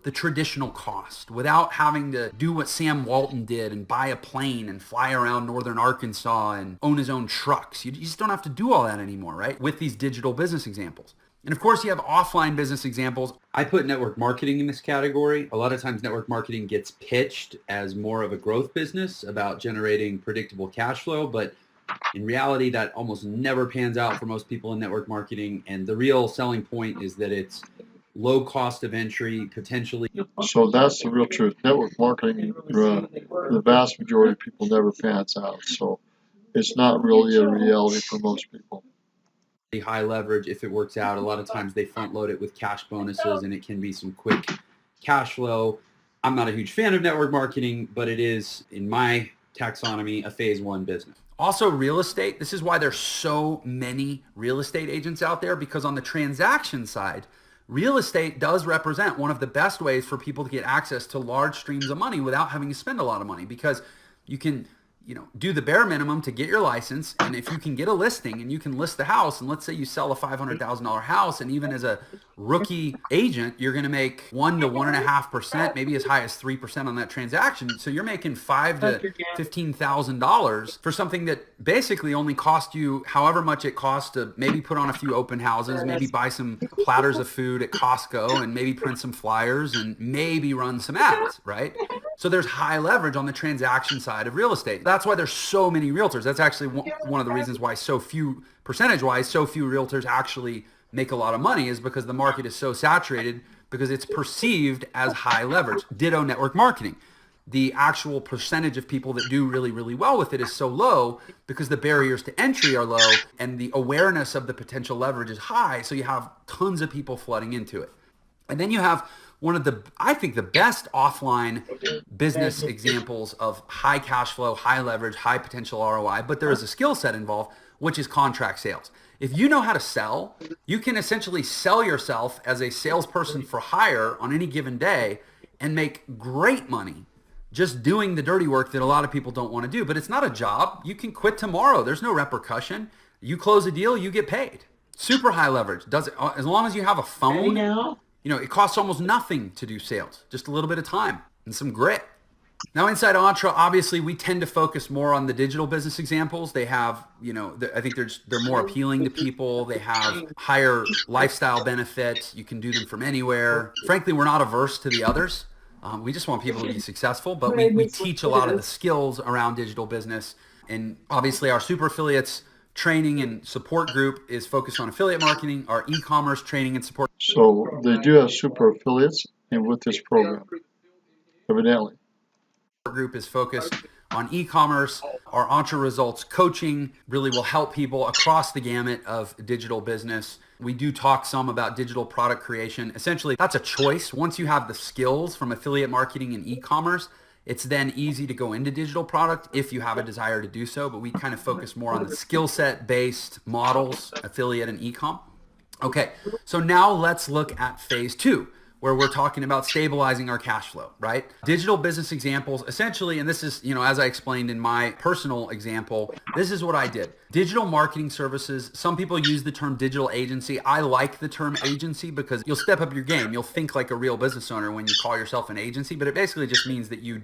Speaker 2: the traditional cost, without having to do what Sam Walton did and buy a plane and fly around northern Arkansas and own his own trucks. You just don't have to do all that anymore, right? With these digital business examples. And of course, you have offline business examples. I put network marketing in this category. A lot of times network marketing gets pitched as more of a growth business about generating predictable cash flow, but in reality, that almost never pans out for most people in network marketing. And the real selling point is that it's low cost of entry, potentially.
Speaker 1: So that's the real truth. Network marketing, the vast majority of people never pans out. So it's not really a reality for most people.
Speaker 2: High leverage if it works out. A lot of times they front load it with cash bonuses and it can be some quick cash flow. I'm not a huge fan of network marketing, but it is, in my taxonomy, a phase one business. Also, real estate. This is why there's so many real estate agents out there, because on the transaction side, real estate does represent one of the best ways for people to get access to large streams of money without having to spend a lot of money, because you can do the bare minimum to get your license. And if you can get a listing and you can list the house, and let's say you sell a $500,000 house, and even as a rookie agent, you're going to make 1 to 1.5%, maybe as high as 3% on that transaction. So you're making $5,000 to $15,000 for something that basically only cost you however much it costs to maybe put on a few open houses, maybe buy some platters of food at Costco, and maybe print some flyers and maybe run some ads, right? So there's high leverage on the transaction side of real estate. That's why there's so many realtors. That's actually one of the reasons why percentage-wise, so few realtors actually make a lot of money, is because the market is so saturated, because it's perceived as high leverage. Ditto network marketing. The actual percentage of people that do really, really well with it is so low because the barriers to entry are low and the awareness of the potential leverage is high. So you have tons of people flooding into it. And then you have one of the, I think, the best offline business examples of high cash flow, high leverage, high potential ROI, but there is a skill set involved, which is contract sales. If you know how to sell, you can essentially sell yourself as a salesperson for hire on any given day and make great money just doing the dirty work that a lot of people don't want to do. But it's not a job. You can quit tomorrow. There's no repercussion. You close a deal, you get paid. Super high leverage. Does it, as long as you have a phone, it costs almost nothing to do sales, just a little bit of time and some grit. Now, inside Entre, obviously, we tend to focus more on the digital business examples. They have, I think they're more appealing to people. They have higher lifestyle benefits. You can do them from anywhere. Frankly, we're not averse to the others. We just want people to be successful, but we teach a lot of the skills around digital business. And obviously, our super affiliates training and support group is focused on affiliate marketing, our e-commerce training and support.
Speaker 1: So they do have super affiliates with this program, evidently.
Speaker 2: Group is focused on e-commerce. Our Entre Results coaching really will help people across the gamut of digital business. We do talk some about digital product creation. Essentially, that's a choice. Once you have the skills from affiliate marketing and e-commerce, it's then easy to go into digital product if you have a desire to do so. But we kind of focus more on the skill set based models, affiliate and e-com. Okay, so now let's look at phase 2, where we're talking about stabilizing our cash flow, right? Digital business examples, essentially, and this is, as I explained in my personal example, this is what I did. Digital marketing services, some people use the term digital agency. I like the term agency because you'll step up your game. You'll think like a real business owner when you call yourself an agency, but it basically just means that you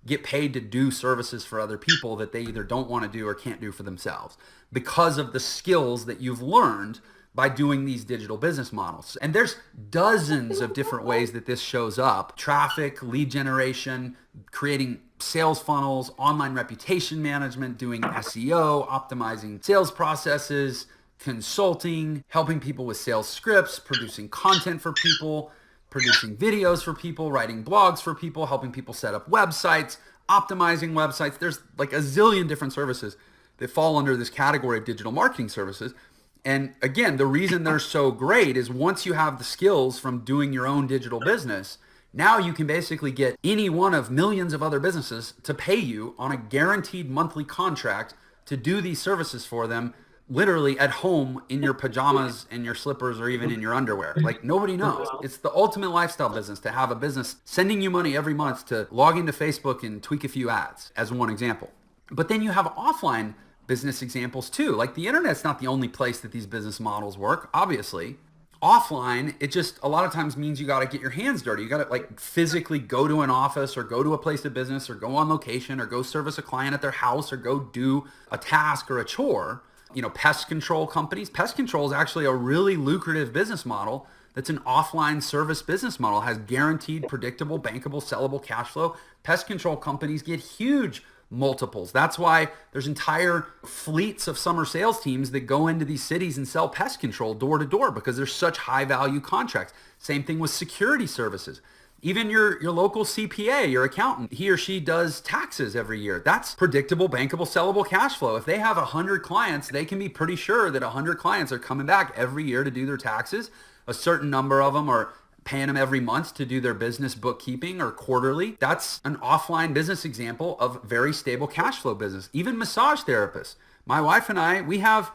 Speaker 2: get paid to do services for other people that they either don't want to do or can't do for themselves because of the skills that you've learned by doing these digital business models. And there's dozens of different ways that this shows up. Traffic, lead generation, creating sales funnels, online reputation management, doing SEO, optimizing sales processes, consulting, helping people with sales scripts, producing content for people, producing videos for people, writing blogs for people, helping people set up websites, optimizing websites. There's like a zillion different services that fall under this category of digital marketing services. And again, the reason they're so great is once you have the skills from doing your own digital business, Now you can basically get any one of millions of other businesses to pay you on a guaranteed monthly contract to do these services for them, literally at home in your pajamas and your slippers or even in your underwear. Like, nobody knows. It's the ultimate lifestyle business to have a business sending you money every month to log into Facebook and tweak a few ads, as one example. But then you have offline business examples too. Like, the internet's not the only place that these business models work, obviously. Offline, it just a lot of times means you got to get your hands dirty. You got to like physically go to an office or go to a place of business or go on location or go service a client at their house or go do a task or a chore. You know, pest control companies. Pest control is actually a really lucrative business model. That's an offline service business model. It has guaranteed, predictable, bankable, sellable cash flow. Pest control companies get huge multiples. That's why there's entire fleets of summer sales teams that go into these cities and sell pest control door to door because there's such high value contracts. Same thing with security services. Even your local CPA, your accountant, he or she does taxes every year. That's predictable, bankable, sellable cash flow. If they have 100 clients, they can be pretty sure that 100 clients are coming back every year to do their taxes. A certain number of them are paying them every month to do their business bookkeeping or quarterly. That's an offline business example of very stable cash flow business. Even massage therapists. My wife and I, we have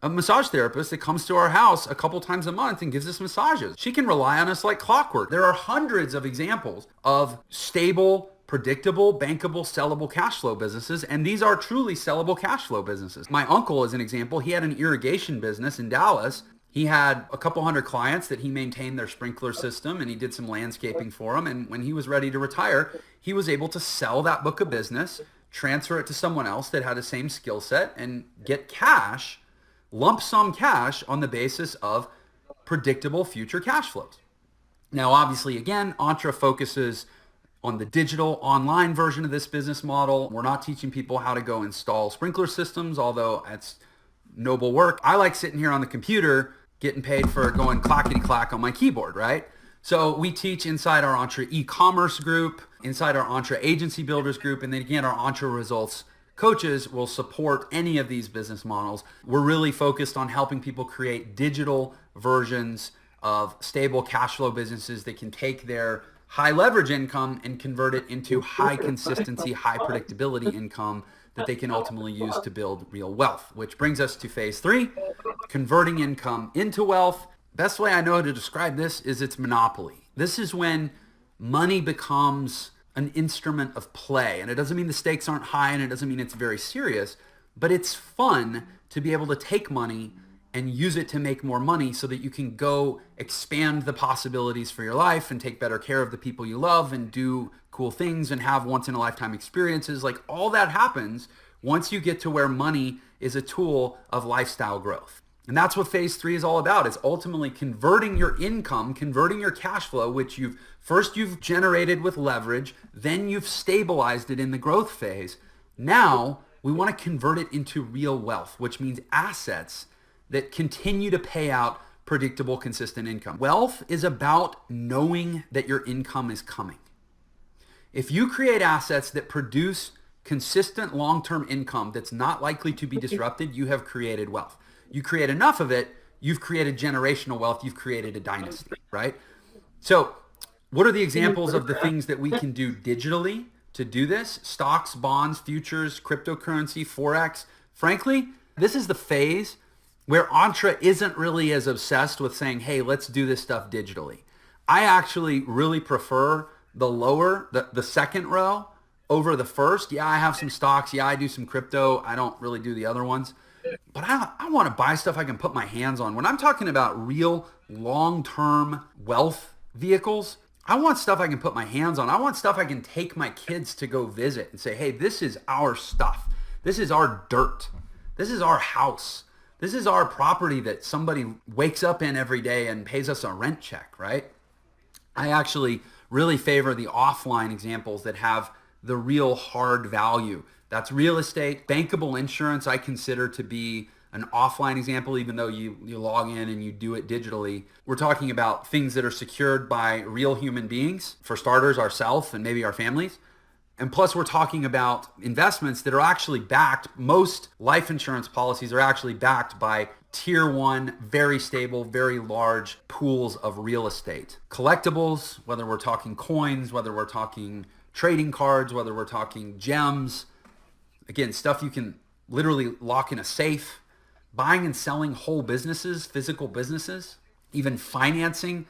Speaker 2: a massage therapist that comes to our house a couple times a month and gives us massages. She can rely on us like clockwork. There are hundreds of examples of stable, predictable, bankable, sellable cash flow businesses, and these are truly sellable cash flow businesses. My uncle, as an example, he had an irrigation business in Dallas. He had a couple hundred clients that he maintained their sprinkler system and he did some landscaping for them. And when he was ready to retire, he was able to sell that book of business, transfer it to someone else that had the same skill set and get cash, lump sum cash on the basis of predictable future cash flows. Now, obviously, again, Entre focuses on the digital online version of this business model. We're not teaching people how to go install sprinkler systems, although it's noble work. I like sitting here on the computer getting paid for going clackety clack on my keyboard, right? So we teach inside our Entre e-commerce group, inside our Entre agency builders group, and then again, our Entre results coaches will support any of these business models. We're really focused on helping people create digital versions of stable cash flow businesses that can take their high leverage income and convert it into high consistency, high predictability income that they can ultimately use to build real wealth, which brings us to phase 3, converting income into wealth. Best way I know to describe this is it's monopoly. This is when money becomes an instrument of play. And it doesn't mean the stakes aren't high and it doesn't mean it's very serious, but it's fun to be able to take money and use it to make more money so that you can go expand the possibilities for your life and take better care of the people you love and do cool things and have once in a lifetime experiences. Like, all that happens once you get to where money is a tool of lifestyle growth. And that's what phase 3 is all about, is ultimately converting your income, converting your cash flow, which you've generated with leverage, then you've stabilized it in the growth phase. Now we want to convert it into real wealth, which means assets that continue to pay out predictable, consistent income. Wealth is about knowing that your income is coming. If you create assets that produce consistent long-term income that's not likely to be disrupted, you have created wealth. You create enough of it, you've created generational wealth, you've created a dynasty, right? So what are the examples of the things that we can do digitally to do this? Stocks, bonds, futures, cryptocurrency, Forex. Frankly, this is the phase where Entre isn't really as obsessed with saying, hey, let's do this stuff digitally. I actually really prefer the second row over the first. Yeah, I have some stocks. Yeah, I do some crypto. I don't really do the other ones. But I want to buy stuff I can put my hands on. When I'm talking about real long-term wealth vehicles, I want stuff I can put my hands on. I want stuff I can take my kids to go visit and say, hey, this is our stuff. This is our dirt. This is our house. This is our property that somebody wakes up in every day and pays us a rent check, right? I actually really favor the offline examples that have the real hard value. That's real estate. Bankable insurance I consider to be an offline example, even though you log in and you do it digitally. We're talking about things that are secured by real human beings. For starters, ourselves and maybe our families. And plus, we're talking about investments that are actually backed. Most life insurance policies are actually backed by tier one, very stable, very large pools of real estate. Collectibles, whether we're talking coins, whether we're talking trading cards, whether we're talking gems. Again, stuff you can literally lock in a safe. Buying and selling whole businesses, physical businesses, even financing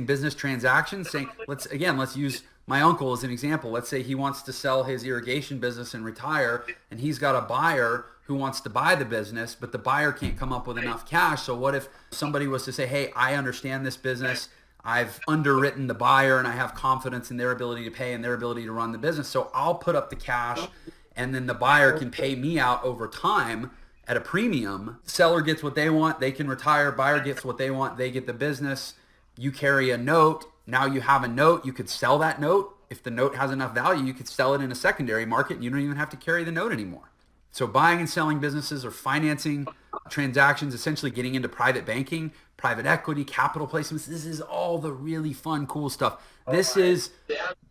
Speaker 2: business transactions, saying, let's use my uncle as an example. Let's say he wants to sell his irrigation business and retire, and he's got a buyer who wants to buy the business, but the buyer can't come up with enough cash. So what if somebody was to say, hey, I understand this business. I've underwritten the buyer and I have confidence in their ability to pay and their ability to run the business. So I'll put up the cash and then the buyer can pay me out over time at a premium. Seller gets what they want. They can retire. Buyer gets what they want. They get the business. You carry a note. Now you have a note. You could sell that note. If the note has enough value, you could sell it in a secondary market and you don't even have to carry the note anymore. So buying and selling businesses or financing transactions, essentially getting into private banking, private equity, capital placements. This is all the really fun, cool stuff. This is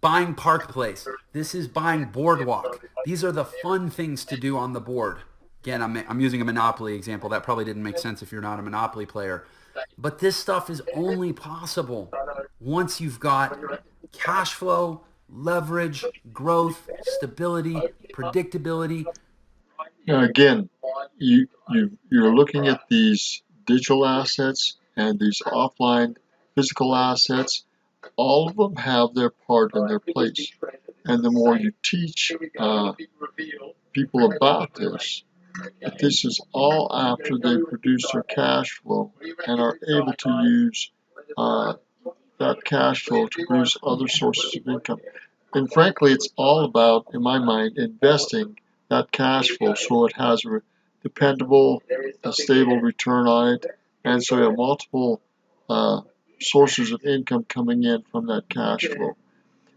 Speaker 2: buying Park Place. This is buying Boardwalk. These are the fun things to do on the board. Again, I'm using a Monopoly example. That probably didn't make sense if you're not a Monopoly player. But this stuff is only possible once you've got cash flow, leverage, growth, stability, predictability.
Speaker 1: Again, you're looking at these digital assets and these offline physical assets. All of them have their part and their place. And the more you teach people about this, that this is all after they produce their cash flow and are able to use that cash flow to produce other sources of income. And frankly, it's all about, in my mind, investing that cash flow so it has a dependable, a stable return on it, and so you have multiple sources of income coming in from that cash flow.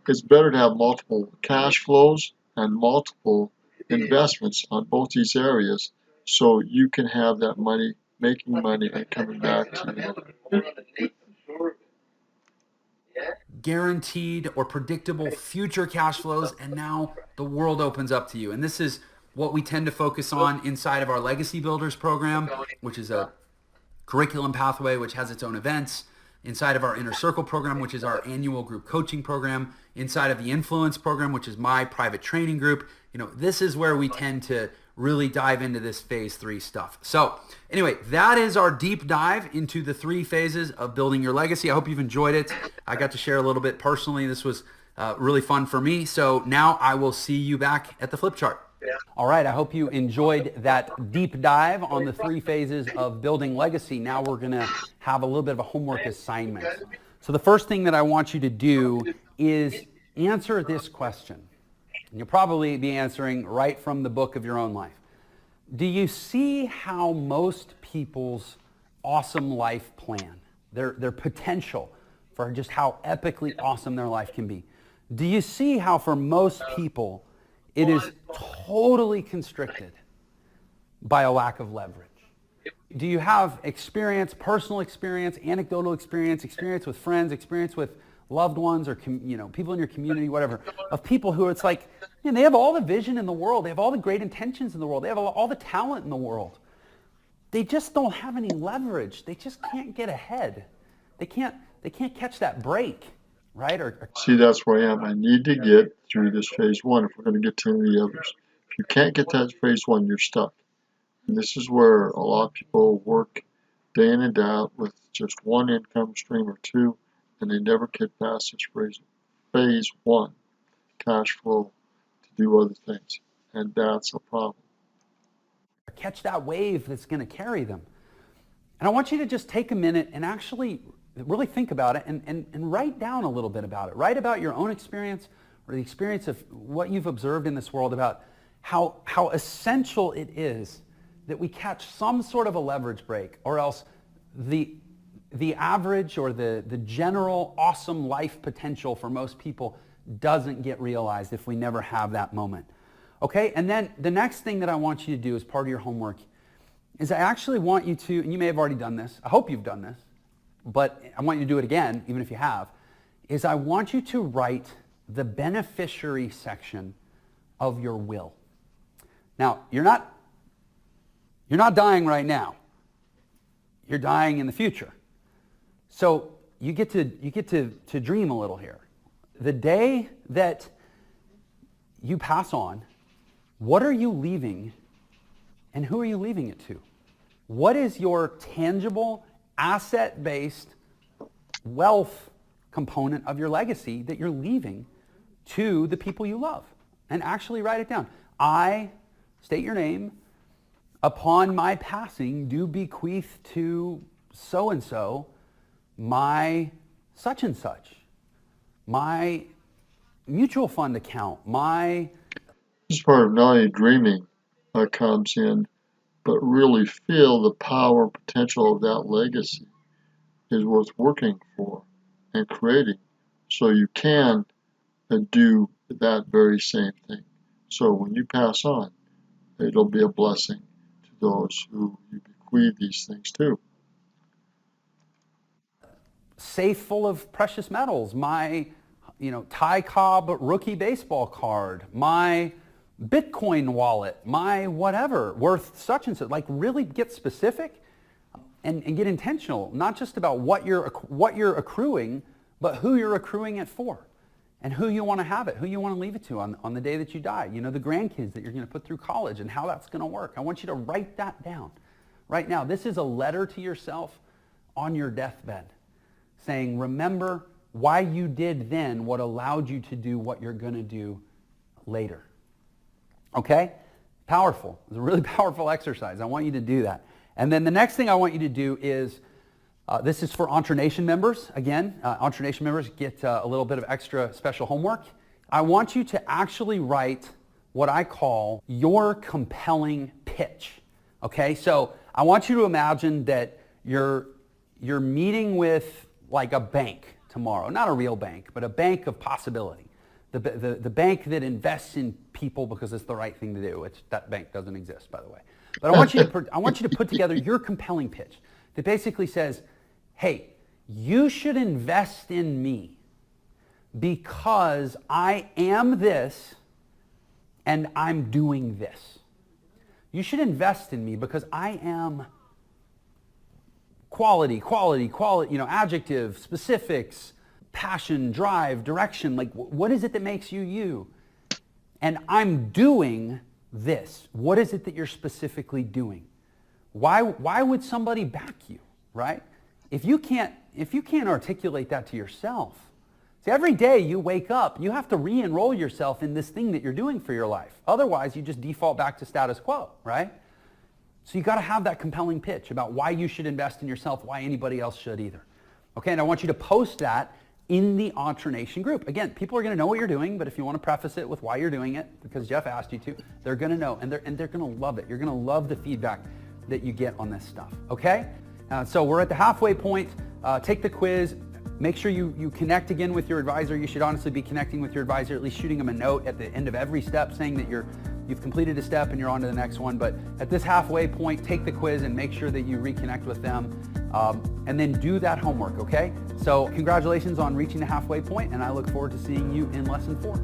Speaker 1: It's better to have multiple cash flows and multiple investments on both these areas so you can have that money, making money and coming back to you.
Speaker 2: Guaranteed or predictable future cash flows, and now the world opens up to you. And this is what we tend to focus on inside of our Legacy Builders program, which is a curriculum pathway which has its own events, inside of our Inner Circle program, which is our annual group coaching program, inside of the Influence program, which is my private training group. This is where we tend to really dive into this phase 3 stuff. So anyway, that is our deep dive into the 3 phases of building your legacy. I hope you've enjoyed it. I got to share a little bit personally. This was really fun for me. So now I will see you back at the flip chart. All right, I hope you enjoyed that deep dive on the 3 phases of building legacy. Now we're going to have a little bit of a homework assignment. So the first thing that I want you to do is answer this question. And you'll probably be answering right from the book of your own life. Do you see how most people's awesome life plan, their potential for just how epically awesome their life can be, do you see how for most people it is totally constricted by a lack of leverage? Do you have experience, personal experience, anecdotal experience with friends, experience with loved ones or people in your community, whatever, of people who it's like, they have all the vision in the world, they have all the great intentions in the world, they have all the talent in the world. They just don't have any leverage. They just can't get ahead. They can't catch that break. Right?
Speaker 1: See, that's where I am. I need to get through this phase 1 if we're going to get to any of the others. If you can't get that phase 1, you're stuck. And this is where a lot of people work day in and day out with just one income stream or 2, and they never get past this phase 1, cash flow, to do other things. And that's a problem.
Speaker 2: Catch that wave that's going to carry them. And I want you to just take a minute and actually really think about it and write down a little bit about it. Write about your own experience or the experience of what you've observed in this world about how essential it is that we catch some sort of a leverage break, or else the average or the general awesome life potential for most people doesn't get realized if we never have that moment. Okay? And then the next thing that I want you to do as part of your homework is I actually want you to, and you may have already done this, I hope you've done this, but I want you to do it again, even if you have, is I want you to write the beneficiary section of your will. Now, you're not dying right now. You're dying in the future. So you get to dream a little here. The day that you pass on, what are you leaving and who are you leaving it to? What is your tangible, asset-based wealth component of your legacy that you're leaving to the people you love? And actually write it down. I, state your name, upon my passing do bequeath to so-and-so my such and such, my mutual fund account, my...
Speaker 1: This is part of not only dreaming comes in, but really feel the power and potential of that legacy is worth working for and creating, so you can do that very same thing. So when you pass on, it'll be a blessing to those who you bequeath these things to.
Speaker 2: Safe full of precious metals, my Ty Cobb rookie baseball card, my Bitcoin wallet, my whatever, worth such and such. Like, really get specific and get intentional, not just about what you're accruing, but who you're accruing it for and who you want to have it, who you want to leave it to on the day that you die. The grandkids that you're going to put through college and how that's going to work. I want you to write that down right now. This is a letter to yourself on your deathbed saying, remember why you did then what allowed you to do what you're going to do later. Okay? Powerful. It's a really powerful exercise. I want you to do that. And then the next thing I want you to do is, this is for Entre Nation members. Again, Entre Nation members get a little bit of extra special homework. I want you to actually write what I call your compelling pitch. Okay? So I want you to imagine that you're meeting with like a bank tomorrow. Not a real bank, but a bank of possibility. The bank that invests in people because it's the right thing to do. That bank doesn't exist, by the way. But I want you to put together your compelling pitch that basically says, hey, you should invest in me because I am this and I'm doing this. You should invest in me because I am quality, adjective, specifics, passion, drive, direction. Like, what is it that makes you you? And I'm doing this. What is it that you're specifically doing? Why would somebody back you, right? If you can't articulate that to yourself. See, every day you wake up, you have to re-enroll yourself in this thing that you're doing for your life. Otherwise, you just default back to status quo, right? So you got to have that compelling pitch about why you should invest in yourself, why anybody else should either. Okay, and I want you to post that in the Entre Nation group. Again, people are going to know what you're doing, but if you want to preface it with why you're doing it, because Jeff asked you to, they're going to know, and they're going to love it. You're going to love the feedback that you get on this stuff, okay? So we're at the halfway point. Take the quiz. Make sure you connect again with your advisor. You should honestly be connecting with your advisor, at least shooting them a note at the end of every step saying that you've completed a step and you're on to the next one. But at this halfway point, take the quiz and make sure that you reconnect with them. And then do that homework, okay? So congratulations on reaching the halfway point, and I look forward to seeing you in lesson 4.